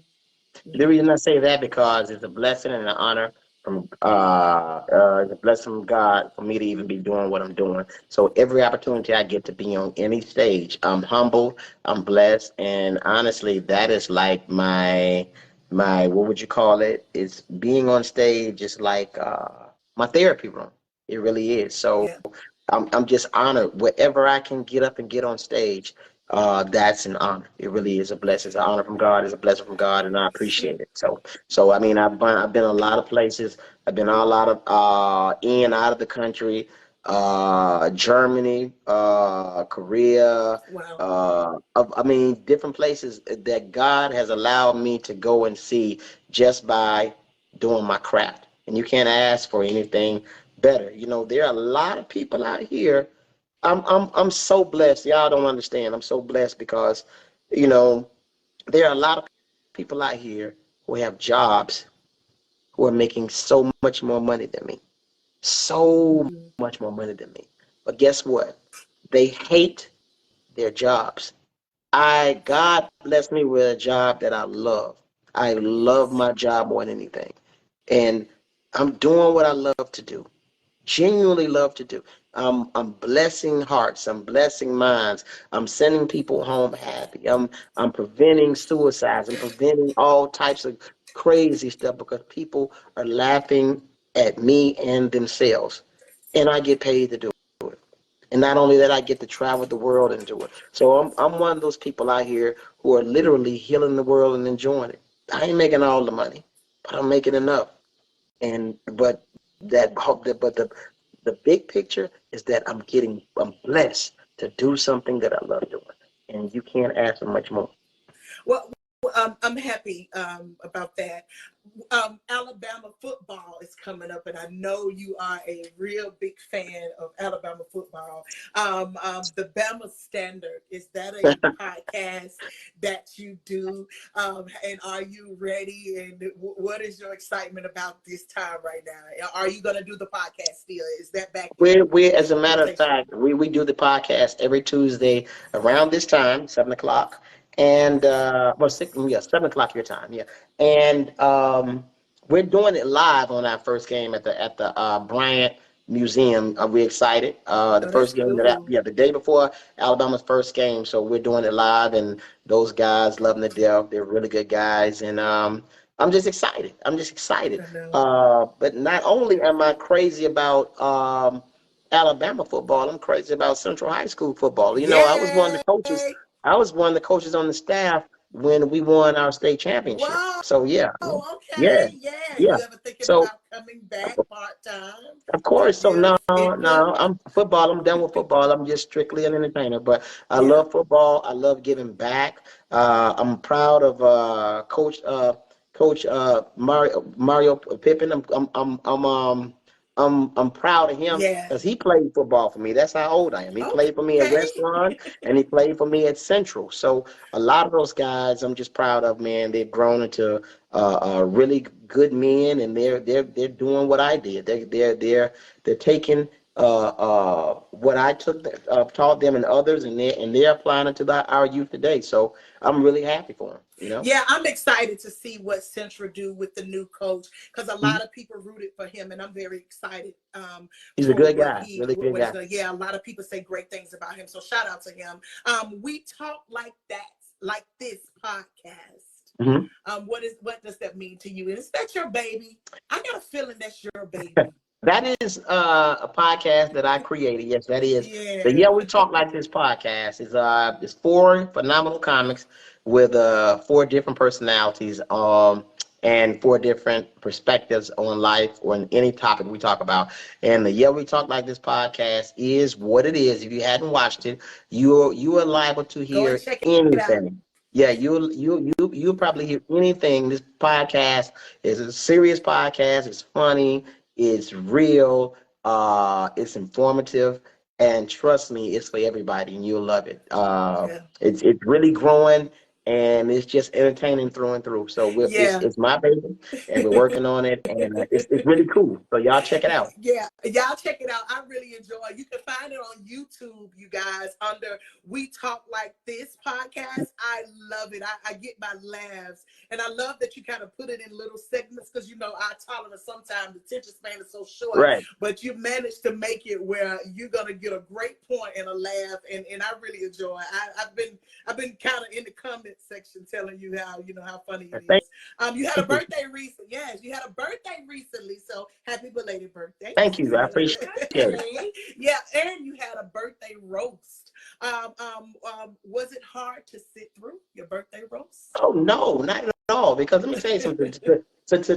The reason I say that because it's a blessing and an honor from the blessing from God for me to even be doing what I'm doing. So every opportunity I get to be on any stage, I'm humble, I'm blessed, and honestly, that is like my what would you call it? It's being on stage is like my therapy room. It really is. So Yeah. I'm just honored wherever I can get up and get on stage. That's an honor. It really is a blessing. It's an honor from God. It's a blessing from God, and I appreciate it. So I mean, I've been a lot of places. I've been a lot of in and out of the country, Germany, Korea. Wow. I mean, different places that God has allowed me to go and see just by doing my craft. And you can't ask for anything better. You know, there are a lot of people out here. I'm so blessed. Y'all don't understand. I'm so blessed because, you know, there are a lot of people out here who have jobs who are making so much more money than me. So Mm-hmm. much more money than me. But guess what? They hate their jobs. God blessed me with a job that I love. I love Yes. my job more than anything. And I'm doing what I love to do. Genuinely love to do. I'm blessing hearts. I'm blessing minds. I'm sending people home happy. I'm preventing suicides. I'm preventing all types of crazy stuff because people are laughing at me and themselves, and I get paid to do it. And not only that, I get to travel the world and do it. So I'm one of those people out here who are literally healing the world and enjoying it. I ain't making all the money, but I'm making enough. And but the big picture is that I'm blessed to do something that I love doing, and you can't ask for much more. Well, I'm happy about that. Alabama football is coming up, and I know you are a real big fan of Alabama football. The Bama Standard, is that a podcast that you do? And are you ready? And what is your excitement about this time right now? Are you going to do the podcast still? Is that back We as a in matter of rotation? fact, we do the podcast every Tuesday around this time, 7 o'clock, and well, 7 o'clock your time, yeah. And we're doing it live on our first game at the Bryant Museum. We're excited. The Oh, that's first game cool. the day before Alabama's first game, so we're doing it live, and those guys loving the death. They're really good guys, and I'm just excited. I'm just excited. I know. But not only am I crazy about Alabama football, I'm crazy about Central High School football. You know, I was one of the coaches. Yay! I was one of the coaches on the staff when we won our state championship. Whoa! So yeah, yeah, Okay, yeah. yeah. You ever thinking So about coming back part time? of course, so If no, it was no, I'm football. I'm done with football. I'm just strictly an entertainer. But I yeah, love football. I love giving back. I'm proud of Coach Mario Pippin. I'm proud of him yeah. because he played football for me. That's how old I am. He played for me at Okay. Westlawn and he played for me at Central. So a lot of those guys, I'm just proud of, man. They've grown into really good men, and they're doing what I did. They're taking what I taught them and others, and they're applying it to our youth today. So I'm really happy for them. You know, Yeah, I'm excited to see what Central do with the new coach because a Mhm. lot of people rooted for him, and I'm very excited He's a for good guy, really good what he's guy. gonna. Yeah, a lot of people say great things about him, so shout out to him. We talk like that, like this podcast. hmm What does that mean to you? Is that your baby? I got a feeling that's your baby. That is a podcast that I created. Yes, that is. The Yeah. Yeah We Talk Like This podcast is four phenomenal comics with four different personalities and four different perspectives on life or on any topic we talk about. And the Yeah We Talk Like This podcast is what it is. If you hadn't watched it, you are liable to Go and hear check it out. anything. Yeah, you'll probably hear anything. This podcast is a serious podcast. It's funny. It's real. It's informative, and trust me, it's for everybody, and you'll love it. Yeah. It's really growing, and it's just entertaining through and through. So Yeah. it's my baby, and we're working on it, and it's really cool. So y'all check it out. Yeah, y'all check it out. I really enjoy it. You can find it on YouTube, you guys, under We Talk Like This podcast. I love it. I get my laughs. And I love that you kind of put it in little segments because, you know, our tolerance sometimes, the attention span is so short. Right. But you managed to make it where you're going to get a great point and a laugh. And I really enjoy it. I've been kind of in the comment section telling you how funny it Thank, is. You had a birthday recently. Yes, you had a birthday recently. So happy belated birthday. thank you. I appreciate it. Yeah, and you had a birthday roast. Was it hard to sit through your birthday roast? Oh no, not at all. Because let me tell you something.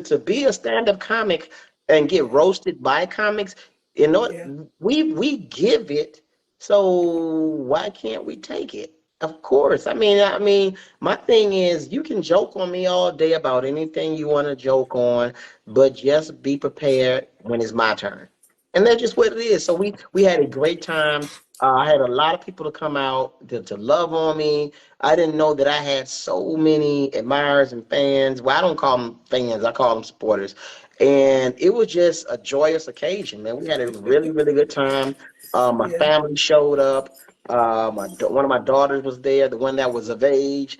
To be a stand-up comic and get roasted by comics, you know, Yeah. we give it. So why can't we take it? Of course. I mean, my thing is, you can joke on me all day about anything you want to joke on, but just be prepared when it's my turn. And that's just what it is. So we had a great time. I had a lot of people to come out to love on me. I didn't know that I had so many admirers and fans. Well, I don't call them fans, I call them supporters. And it was just a joyous occasion, man. We had a really, really good time. My Yeah. family showed up. One of my daughters was there, the one that was of age.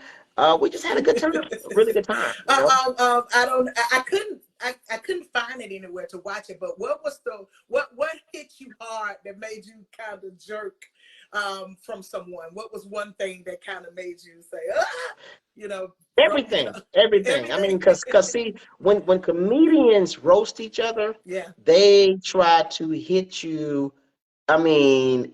We just had a good time, a really good time, you know? I couldn't I couldn't find it anywhere to watch it, but what was the what hit you hard that made you kind of jerk from someone? What was one thing that kind of made you say, you know, Everything, everything. I mean, everything? because see, when comedians roast each other, Yeah. they try to hit you. I mean,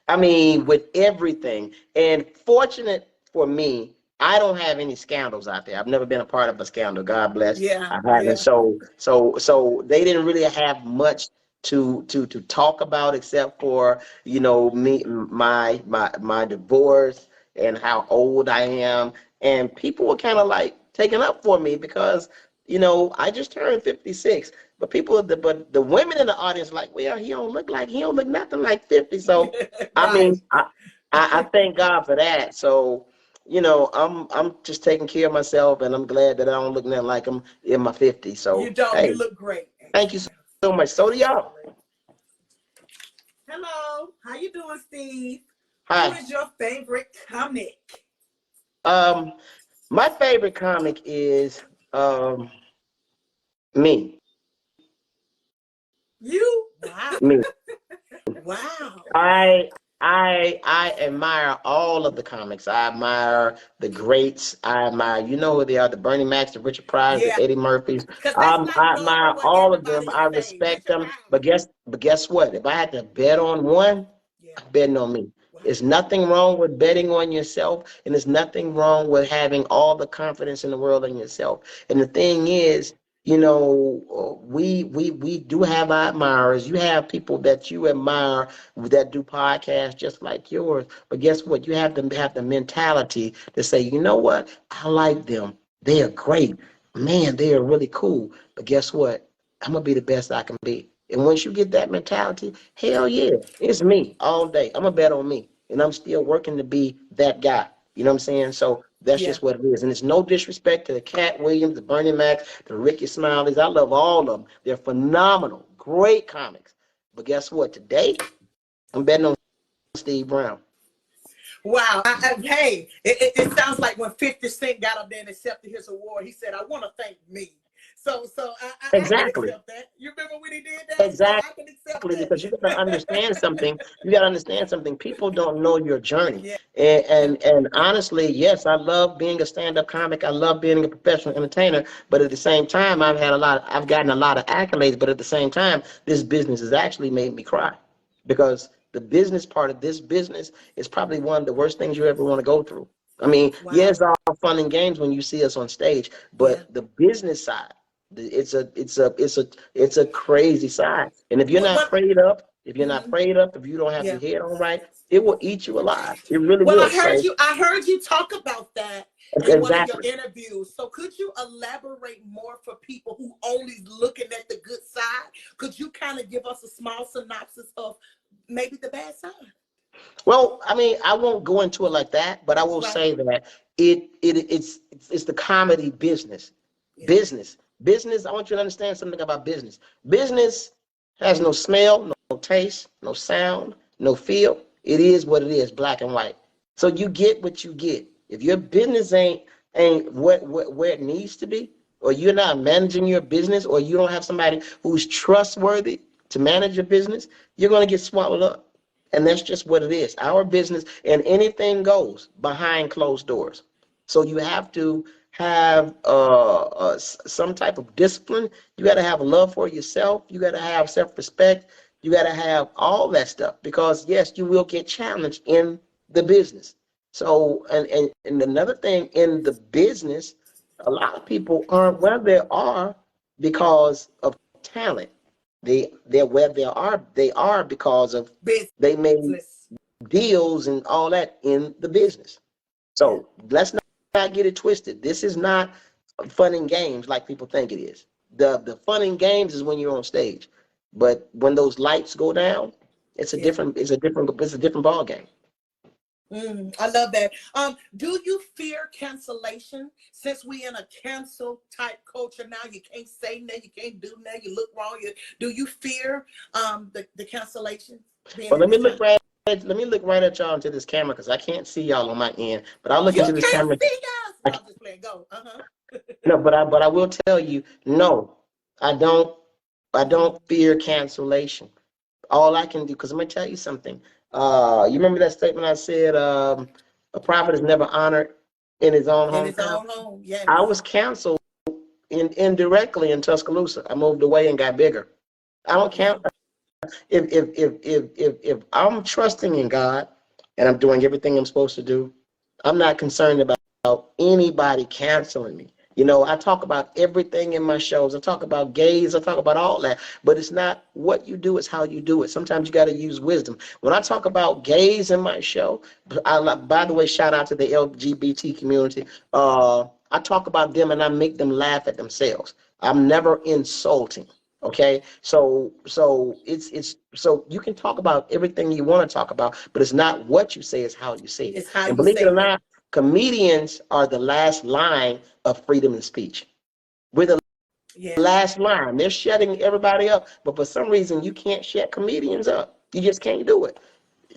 I mean, with everything. And fortunate for me, I don't have any scandals out there. I've never been a part of a scandal. God bless. Yeah. I haven't. Yeah. So they didn't really have much to talk about except for, you know, me, my divorce and how old I am. And people were kind of like taking up for me because, you know, I just turned 56. But but the women in the audience like, well, he don't look nothing like 50. So I Right. mean, I thank God for that. So, you know, I'm just taking care of myself, and I'm glad that I don't look nothing like I'm in my 50s. You So don't. You hey, look great. thank you so much. So do y'all. Hello, how you doing, Steve? Who Hi. is your favorite comic? Um, my favorite comic is me. You? Wow. Me. Wow. I admire all of the comics. I admire the greats. I admire, you know who they are, the Bernie Macs, the Richard Pryor, the Yeah. Eddie Murphys. Because that's not I normal admire what all of them. everybody is I saying. respect Richard them. Pryor. But guess what? If I had to bet on one, Yeah. I'm betting on me. Wow. There's nothing wrong with betting on yourself, and there's nothing wrong with having all the confidence in the world in yourself. And the thing is, you know, we do have our admirers. You have people that you admire that do podcasts just like yours. But guess what? You have to have the mentality to say, you know what? I like them. They are great. Man, they are really cool. But guess what? I'm gonna be the best I can be. And once you get that mentality, hell yeah, it's me all day. I'm gonna bet on me. And I'm still working to be that guy. You know what I'm saying? So that's Yeah. just what it is. And it's no disrespect to the Cat Williams, the Bernie Macs, the Ricky Smileys. I love all of them. They're phenomenal, great comics. But guess what? Today, I'm betting on Steve Brown. Wow. Hey, it sounds like when 50 Cent got up there and accepted his award, he said, I want to thank me. So I can Exactly. accept that. You remember when he did that? So Exactly. I can accept Because you that. gotta understand something. You gotta understand something. People don't know your journey. Yeah. And Yeah. and honestly, yes, I love being a stand-up comic. I love being a professional entertainer. But at the same time, I've gotten a lot of accolades. But at the same time, this business has actually made me cry because the business part of this business is probably one of the worst things you ever want to go through. I mean, yeah, Wow. it's all fun and games when you see us on stage, Yeah. but the business side, it's a crazy side. And if you're not What? prayed up, Mhm. if you don't have Yeah. your head on right, it will eat you alive. It really Well, will. So I heard you talk about that in one of your exactly. interviews. So could you elaborate more for people who only looking at the good side? Could you kind of give us a small synopsis of maybe the bad side? Well, I mean, I won't go into it like that, but I will Right. say that it's the comedy business. Yeah. Business. I want you to understand something about business. Business has no smell, no taste, no sound, no feel. It is what it is, black and white. So you get what you get. If your business ain't where it needs to be, or you're not managing your business, or you don't have somebody who's trustworthy to manage your business, you're gonna get swallowed up. And that's just what it is. Our business and anything goes behind closed doors. So you have to have some type of discipline. You got to have a love for yourself. You got to have self-respect. You got to have all that stuff because yes, you will get challenged in the business. So and another thing in the business, a lot of people aren't where they are because of talent. They're where they are because of they made Business. deals and all that in the business. Yeah. So let's not get it twisted. This is not fun and games like people think it is. The fun and games is when you're on stage, but when those lights go down, Yeah. it's a different ball game. I love that. Do you fear cancellation? Since we in a cancel type culture now, you can't say nothing, you can't do nothing, you look wrong. Do you fear the cancellation being Well, in this time? let me look right at y'all into this camera because I can't see y'all on my end, but I'll look You into this can't camera. see us. I, No, I'm just playing. Go. No, but I will tell you, no, I don't fear cancellation. All I can do, because I'm gonna tell you something. You remember that statement I said, a prophet is never honored in his own In his hometown? own home, yes. I was canceled indirectly in Tuscaloosa. I moved away and got bigger. I don't count. If I'm trusting in God and I'm doing everything I'm supposed to do, I'm not concerned about anybody canceling me. You know, I talk about everything in my shows. I talk about gays. I talk about all that. But it's not what you do, it's how you do it. Sometimes you got to use wisdom. When I talk about gays in my show, by the way, shout out to the LGBT community. I talk about them and I make them laugh at themselves. I'm never insulting. Okay, so it's so you can talk about everything you want to talk about, but it's not what you say, it's how you say it. It's how And you believe it say or it. not, comedians are the last line of freedom of speech. We're the Yeah. last line. They're shutting everybody up, but for some reason you can't shut comedians up. You just can't do it.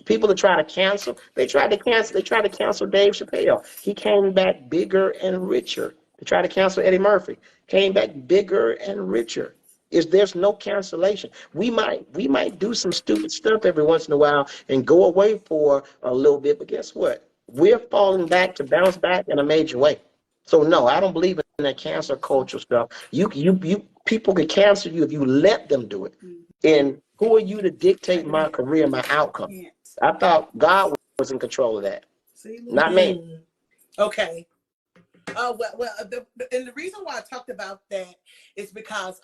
People are trying to cancel. They tried to cancel Dave Chappelle. He came back bigger and richer. They tried to cancel Eddie Murphy. Came back bigger and richer. There's no cancellation. We might do some stupid stuff every once in a while and go away for a little bit, but guess what? We're falling back to bounce back in a major way. So no, I don't believe in that cancel culture stuff. You people can cancel you if you let them do it. And who are you to dictate my career, my outcome? I thought God was in control of that, not me. Okay. And the reason why I talked about that is because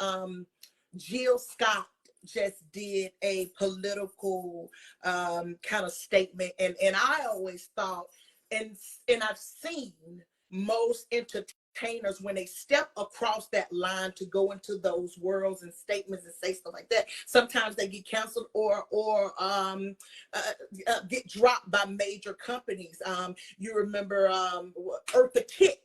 Jill Scott just did a political kind of statement, and I always thought, and I've seen most entertainers when they step across that line to go into those worlds and statements and say stuff like that, sometimes they get canceled or get dropped by major companies. You remember Eartha Kitt,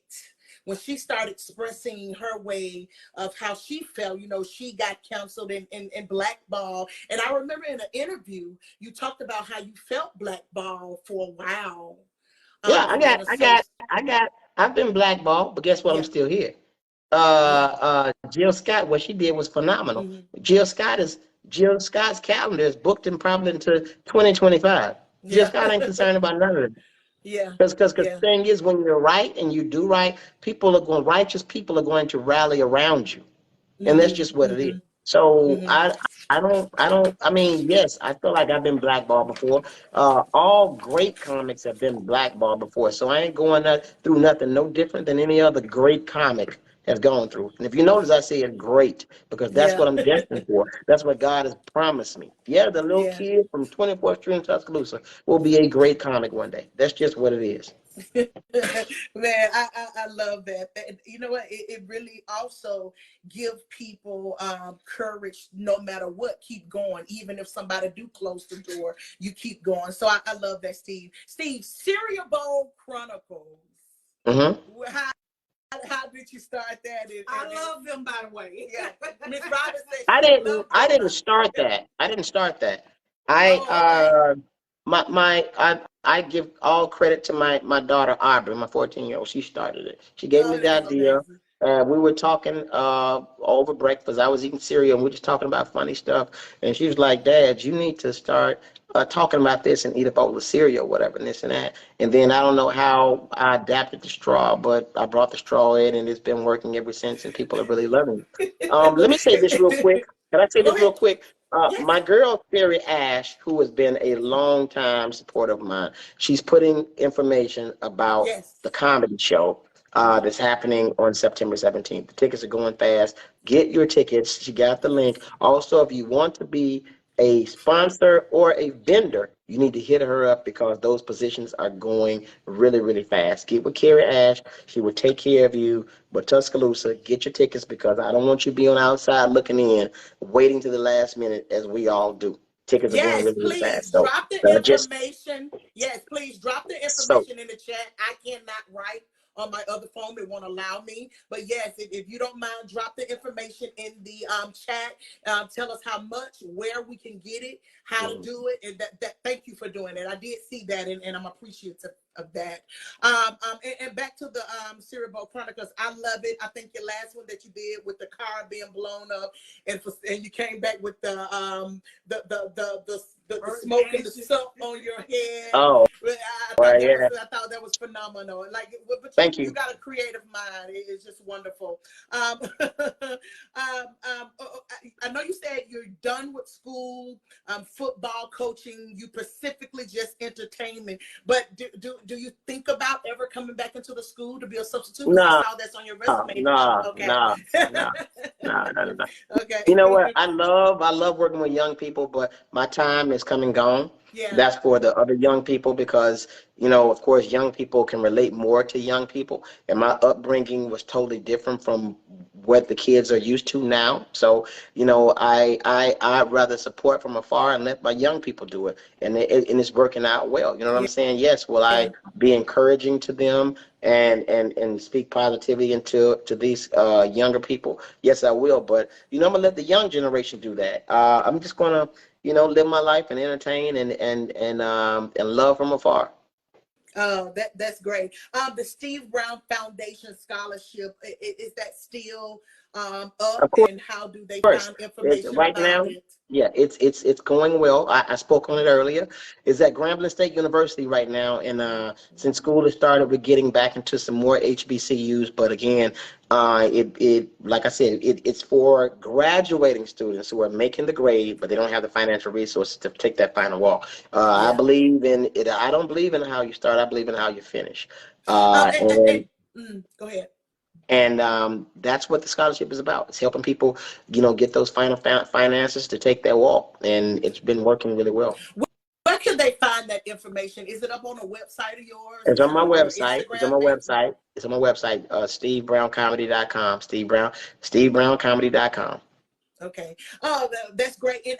when she started expressing her way of how she felt, you know, she got canceled and blackballed. And I remember in an interview, you talked about how you felt blackballed for a while. Yeah, I've been blackballed, but guess what? I'm Yeah. still here. Yeah. Jill Scott, what she did was phenomenal. Mm-hmm. Jill Scott's calendar is booked and probably into 2025. Jill Yeah. Scott ain't concerned about none of it. Yeah. Because the Yeah. thing is, when you're right and you do right, righteous people are going to rally around you. And that's just Mm-hmm. what it is. Mm-hmm. So Mm-hmm. I mean, yes, I feel like I've been blackballed before. All great comics have been blackballed before. So I ain't going through nothing no different than any other great comic has gone through. And if you notice, I say it's great because that's Yeah. what I'm destined for. That's what God has promised me. Yeah, the little Yeah. kid from 24th Street in Tuscaloosa will be a great comic one day. That's just what it is. Man, I love that. And you know what? It really also give people courage no matter what. Keep going. Even if somebody do close the door, you keep going. So I love that, Steve. Steve, Cereal Bowl Chronicles. Mm-hmm. How did you start that? I love them, by the way. Yeah. Miss Robin said I she didn't. loved I them. didn't start that. I didn't start that. Oh, okay. I give all credit to my daughter Aubrey, my 14-year-old. She started it. She gave Oh, me the that is idea. amazing. We were talking over breakfast. I was eating cereal and we were just talking about funny stuff. And she was like, "Dad, you need to start talking about this and eat a bowl of cereal, whatever, and this and that." And then I don't know how I adapted the straw, but I brought the straw in and it's been working ever since. And people are really loving it. Let me say this real quick. Can I say Go this real ahead. quick? Yes. My girl, Terry Ash, who has been a long time supporter of mine, she's putting information about Yes. the comedy show that's happening on September 17th. The tickets are going fast. Get your tickets. She got the link. Also, if you want to be a sponsor or a vendor, you need to hit her up because those positions are going really, really fast. Get with Carrie Ash. She will take care of you. But Tuscaloosa, get your tickets because I don't want you to be on the outside looking in, waiting to the last minute as we all do. Tickets are going Yes, really, really please fast. So drop the just information. Yes, please drop the so information in the chat. I cannot write on my other phone. It won't allow me. But yes, if you don't mind, drop the information in the chat. Tell us how much, where we can get it, how to do it. And that thank you for doing it. I did see that and I'm appreciative of that. And back to the Cerebral Chronicles. I love it. I think your last one that you did with the car being blown up, and you came back with the smoke and the soap on your head. Oh, I yeah. thought that was phenomenal. Like, but Thank you you. got a creative mind. It's just wonderful. I know you said you're done with school, football coaching. You specifically just entertainment. But do you think about ever coming back into the school to be a substitute? Because I No, saw that's on your resume. no, Okay. no, no, no. Okay. You know what? I love working with young people, but my time is come and gone. Yeah. That's for the other young people because, of course, young people can relate more to young people. And my upbringing was totally different from what the kids are used to now. So, I'd rather support from afar and let my young people do it. And it's working out well. You know what I'm saying? Yes, will I be encouraging to them and speak positivity to these younger people? Yes, I will. But I'm gonna let the young generation do that. I'm just gonna live my life and entertain and love from afar. Oh, that's great. The Steve Brown Foundation Scholarship, is that still Of up, course. and how do they First, find information right about now, it? yeah, it's going well. I spoke on it earlier. It's at Grambling State University right now, and since school has started, we're getting back into some more HBCUs. But again, it like I said, it's for graduating students who are making the grade, but they don't have the financial resources to take that final walk. I believe in it. I don't believe in how you start. I believe in how you finish. And Go ahead. And that's what the scholarship is about. It's helping people, get those final finances to take their walk. And it's been working really well. Where can they find that information? Is it up on a website of yours? It's Is on it my on your website. It's on Instagram my page? website. It's on my website, SteveBrownComedy.com. SteveBrownComedy.com. Okay. Oh, that's great. And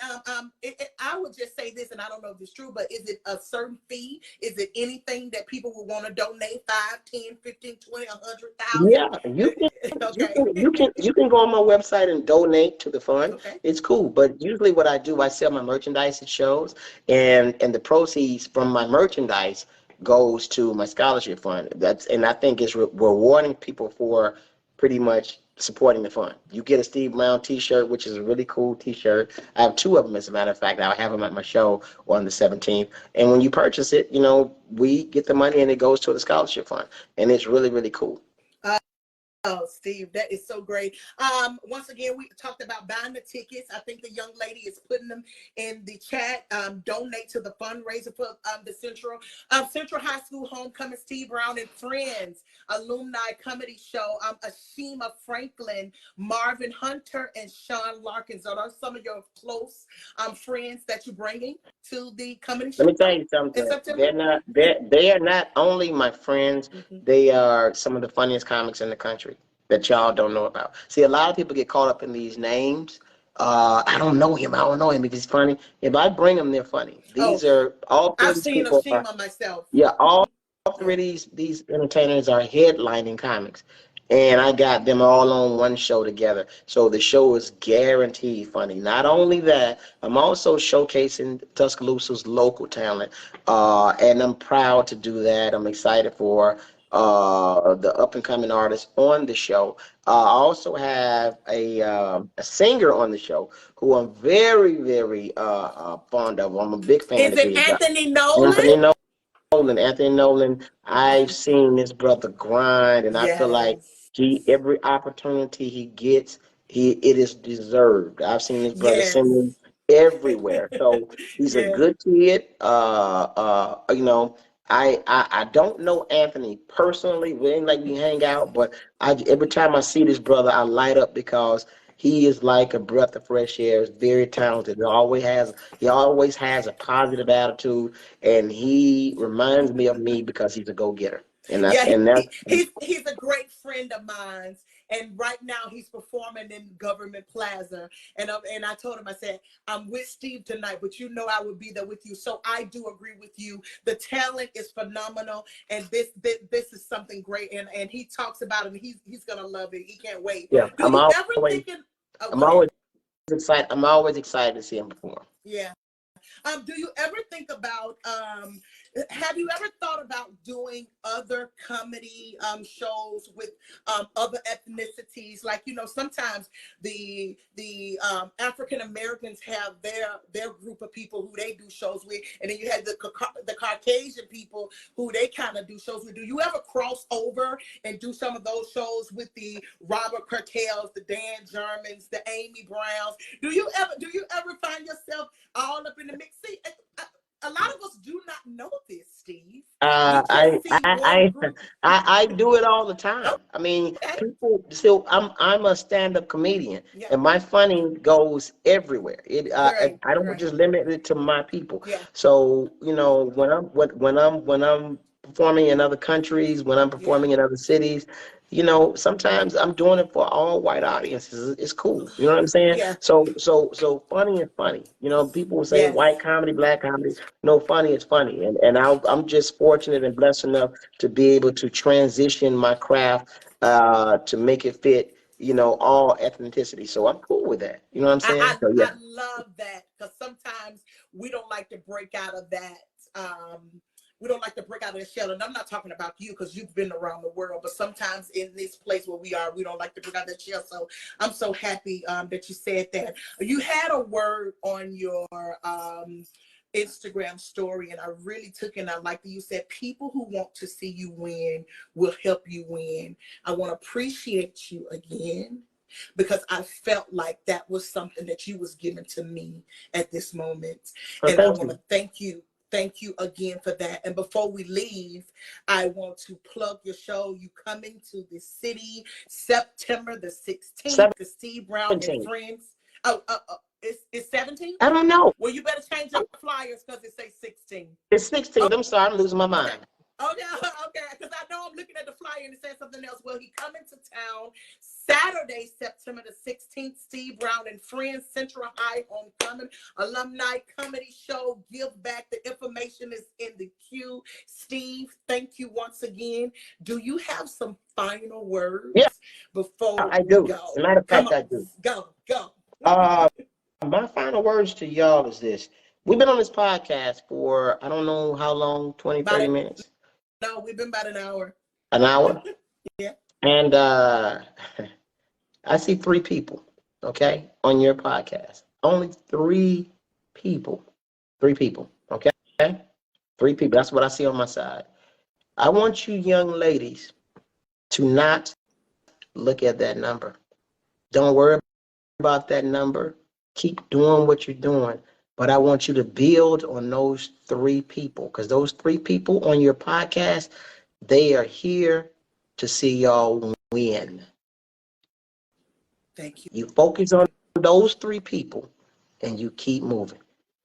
I would just say this, and I don't know if it's true, but is it a certain fee? Is it anything that people will want to donate? 5, 10, 15, 20, 100,000? Yeah, you can you Okay. can you can you can go on my website and donate to the fund. Okay. It's cool, but usually what I do, I sell my merchandise at shows, and the proceeds from my merchandise goes to my scholarship fund. And I think it's rewarding people for pretty much supporting the fund. You get a Steve Brown T-shirt, which is a really cool T-shirt. I have two of them, as a matter of fact. I'll have them at my show on the 17th. And when you purchase it, we get the money and it goes to the scholarship fund, and it's really, really cool. Oh, Steve, that is so great. Once again, we talked about buying the tickets. I think the young lady is putting them in the chat. Donate to the fundraiser for the Central High School Homecoming Steve Brown and Friends Alumni Comedy Show. Ashima Franklin, Marvin Hunter, and Sean Larkins. Are those some of your close friends that you're bringing to the comedy show? Let me tell you something. They are not only my friends, they are some of the funniest comics in the country that y'all don't know about. See, a lot of people get caught up in these names. I don't know him. I don't know him if he's funny. If I bring them, they're funny. These are all three I've of these seen people are, Ashima myself. yeah, all three of these entertainers are headlining comics. And I got them all on one show together. So the show is guaranteed funny. Not only that, I'm also showcasing Tuscaloosa's local talent. And I'm proud to do that. I'm excited for the up and coming artists on the show. I also have a singer on the show who I'm very, very fond of. I'm a big fan Is of it his. Anthony Nolan? Anthony Nolan. I've seen this brother grind, and I feel like Yes. every opportunity he gets, it is deserved. I've seen this brother Yes. singing everywhere, so he's a Yes. good kid. I don't know Anthony personally. We ain't like we hang out, but every time I see this brother, I light up because he is like a breath of fresh air. He's very talented. He always has a positive attitude, and he reminds me of me because he's a go-getter. And that's Yeah, and that's he's a great friend of mine, and right now he's performing in Government Plaza. And I told him, I said, I'm with Steve tonight, but I would be there with you. So I do agree with you. The talent is phenomenal, and this is something great. And he talks about it, and he's gonna love it. He can't wait. yeah. Do you ever think? I'm always excited. I'm always excited to see him perform. Yeah. Do you ever think about Have you ever thought about doing other comedy shows with other ethnicities? Like, you know, sometimes the African Americans have their group of people who they do shows with, and then you have the Caucasian people who they kind of do shows with. Do you ever cross over and do some of those shows with the Robert Curtels, the Dan Germans, the Amy Browns? Do you ever find yourself all up in the mix? See, a lot of us do not know this, Steve. We Uh, just I, see I, one I, group. I do it all the time. I mean, Okay. people. So I'm a stand-up comedian, Yeah. and my funny goes everywhere. Right. I don't Right. just limit it to my people. Yeah. So you know, when I'm performing in other countries, when I'm Yeah. performing in other cities, you know, sometimes I'm doing it for all white audiences. It's cool. You know what I'm saying? Yeah. So funny is funny. You know, people will say Yes. white comedy, black comedy. No, funny is funny, and I'm just fortunate and blessed enough to be able to transition my craft to make it fit, you know, all ethnicity. So I'm cool with that. You know what I'm saying? So yeah. I love that, because sometimes we don't like to break out of that. We don't like to break out of the shell, and I'm not talking about you because you've been around the world. But sometimes in this place where we are, we don't like to break out of the shell. So I'm so happy that you said that. You had a word on your Instagram story, and I really took it. And I like that you said people who want to see you win will help you win. I want to appreciate you again, because I felt like that was something that you was giving to me at this moment. Well, And I thank want you. to thank you. Thank you again for that. And before we leave, I want to plug your show. You coming to the city September the 16th, the Steve Brown and 17. Friends. It's 17? I don't know. Well, you better change your flyers because it says 16. It's 16. I'm sorry, I'm losing my Okay. mind. Okay, okay, because I know I'm looking at the flyer and it says something else. Well, he coming to town Saturday, September the 16th, Steve Brown and Friends, Central High Homecoming, Alumni Comedy Show, Give Back. The information is in the queue. Steve, thank you once again. Do you have some final Yeah, words before I we do. As a go? matter of Come fact, on, I do. go. Uh, my final words to y'all is this. We've been on this podcast for, I don't know how long, 20, About 30 it. minutes, No, we've been about an hour. an hour. Yeah. And I see three people, okay, on your podcast. Only people. Three people, okay? Three people. That's what I see on my side. I want you young ladies to not look at that number. Don't worry about that number. Keep doing what you're doing. But I want you to build on those three people, because those three people on your podcast, they are here to see y'all win. Thank you. You focus on those three people and you keep moving.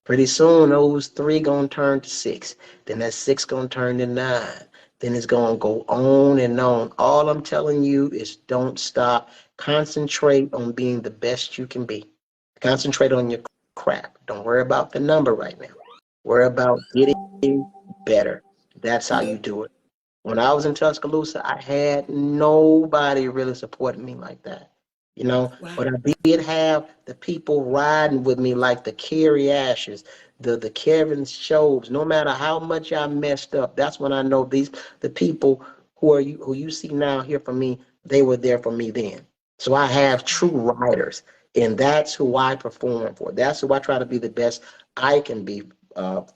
Pretty soon those three gonna turn to six. Then that six gonna turn to nine. Then it's gonna go on and on. All I'm telling you is don't stop. Concentrate on being the best you can be. Concentrate on your craft. Don't worry about the number right now. Worry about getting better. That's how you do it. When I was in Tuscaloosa, I had nobody really supporting me like that, you know. Wow. But I did have the people riding with me, like the Carrie Ashes, the Kevin Shows. No matter how much I messed up, that's when I know the people who you see now here for me, they were there for me then. So I have true riders, and that's who I perform for. That's who I try to be the best I can be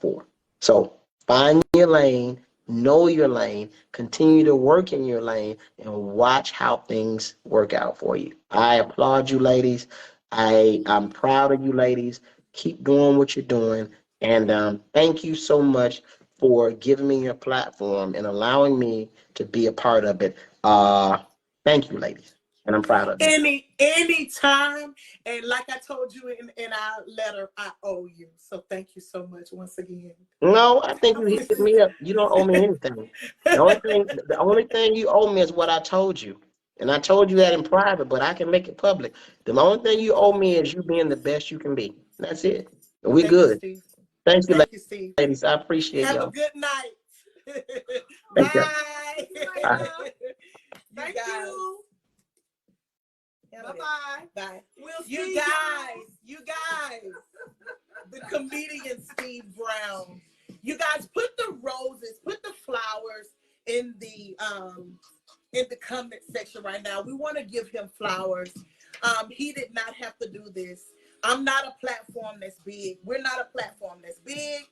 for. So find your lane, know your lane, continue to work in your lane, and watch how things work out for you. I applaud you, ladies. I'm proud of you, ladies. Keep doing what you're doing. And thank you so much for giving me your platform and allowing me to be a part of it. Thank you, ladies. And I'm proud of you. Anytime. And like I told you in our letter, I owe you. So thank you so much once again. No, I think you hit me up. You don't owe me anything. The only thing you owe me is what I told you. And I told you that in private, but I can make it public. The only thing you owe me is you being the best you can be. That's it. And we're Thank you, good. Steve. Thank you, Thank you, Steve. ladies. I appreciate Have a y'all. good night. Thank you. Bye. Thank you. Bye-bye. Bye. We'll see You guys, the comedian Steve Brown. You guys put the roses, put the flowers in the comment section right now. We want to give him flowers. He did not have to do this. I'm not a platform that's big. We're not a platform that's big.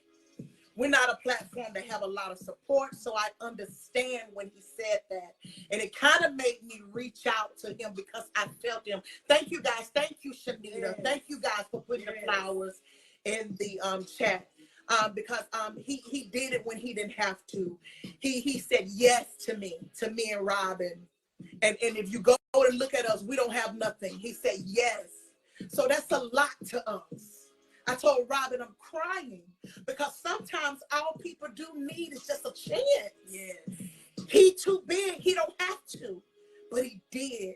We're not a platform that have a lot of support. So I understand when he said that. And it kind of made me reach out to him because I felt him. Thank you guys. Thank you, Shanita. Yes. Thank you guys for putting the flowers in the chat. Because he did it when he didn't have to. He said yes to me and Robin. And if you go and look at us, we don't have nothing. He said yes. So that's a lot to us. I told Robin I'm crying because sometimes all people do need is just a chance. Yes. He too big. He don't have to, but he did.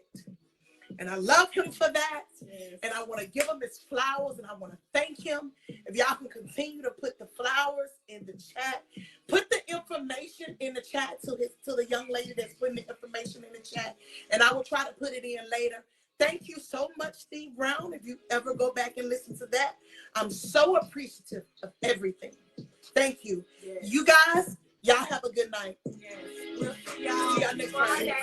And I love him for that. Yes. And I want to give him his flowers and I want to thank him. If y'all can continue to put the flowers in the chat, put the information in the chat to the young lady that's putting the information in the chat. And I will try to put it in later. Thank you so much, Steve Brown. If you ever go back and listen to that, I'm so appreciative of everything. Thank you. Yes. You guys, y'all have a good night. Yes. We'll see y'all next Friday.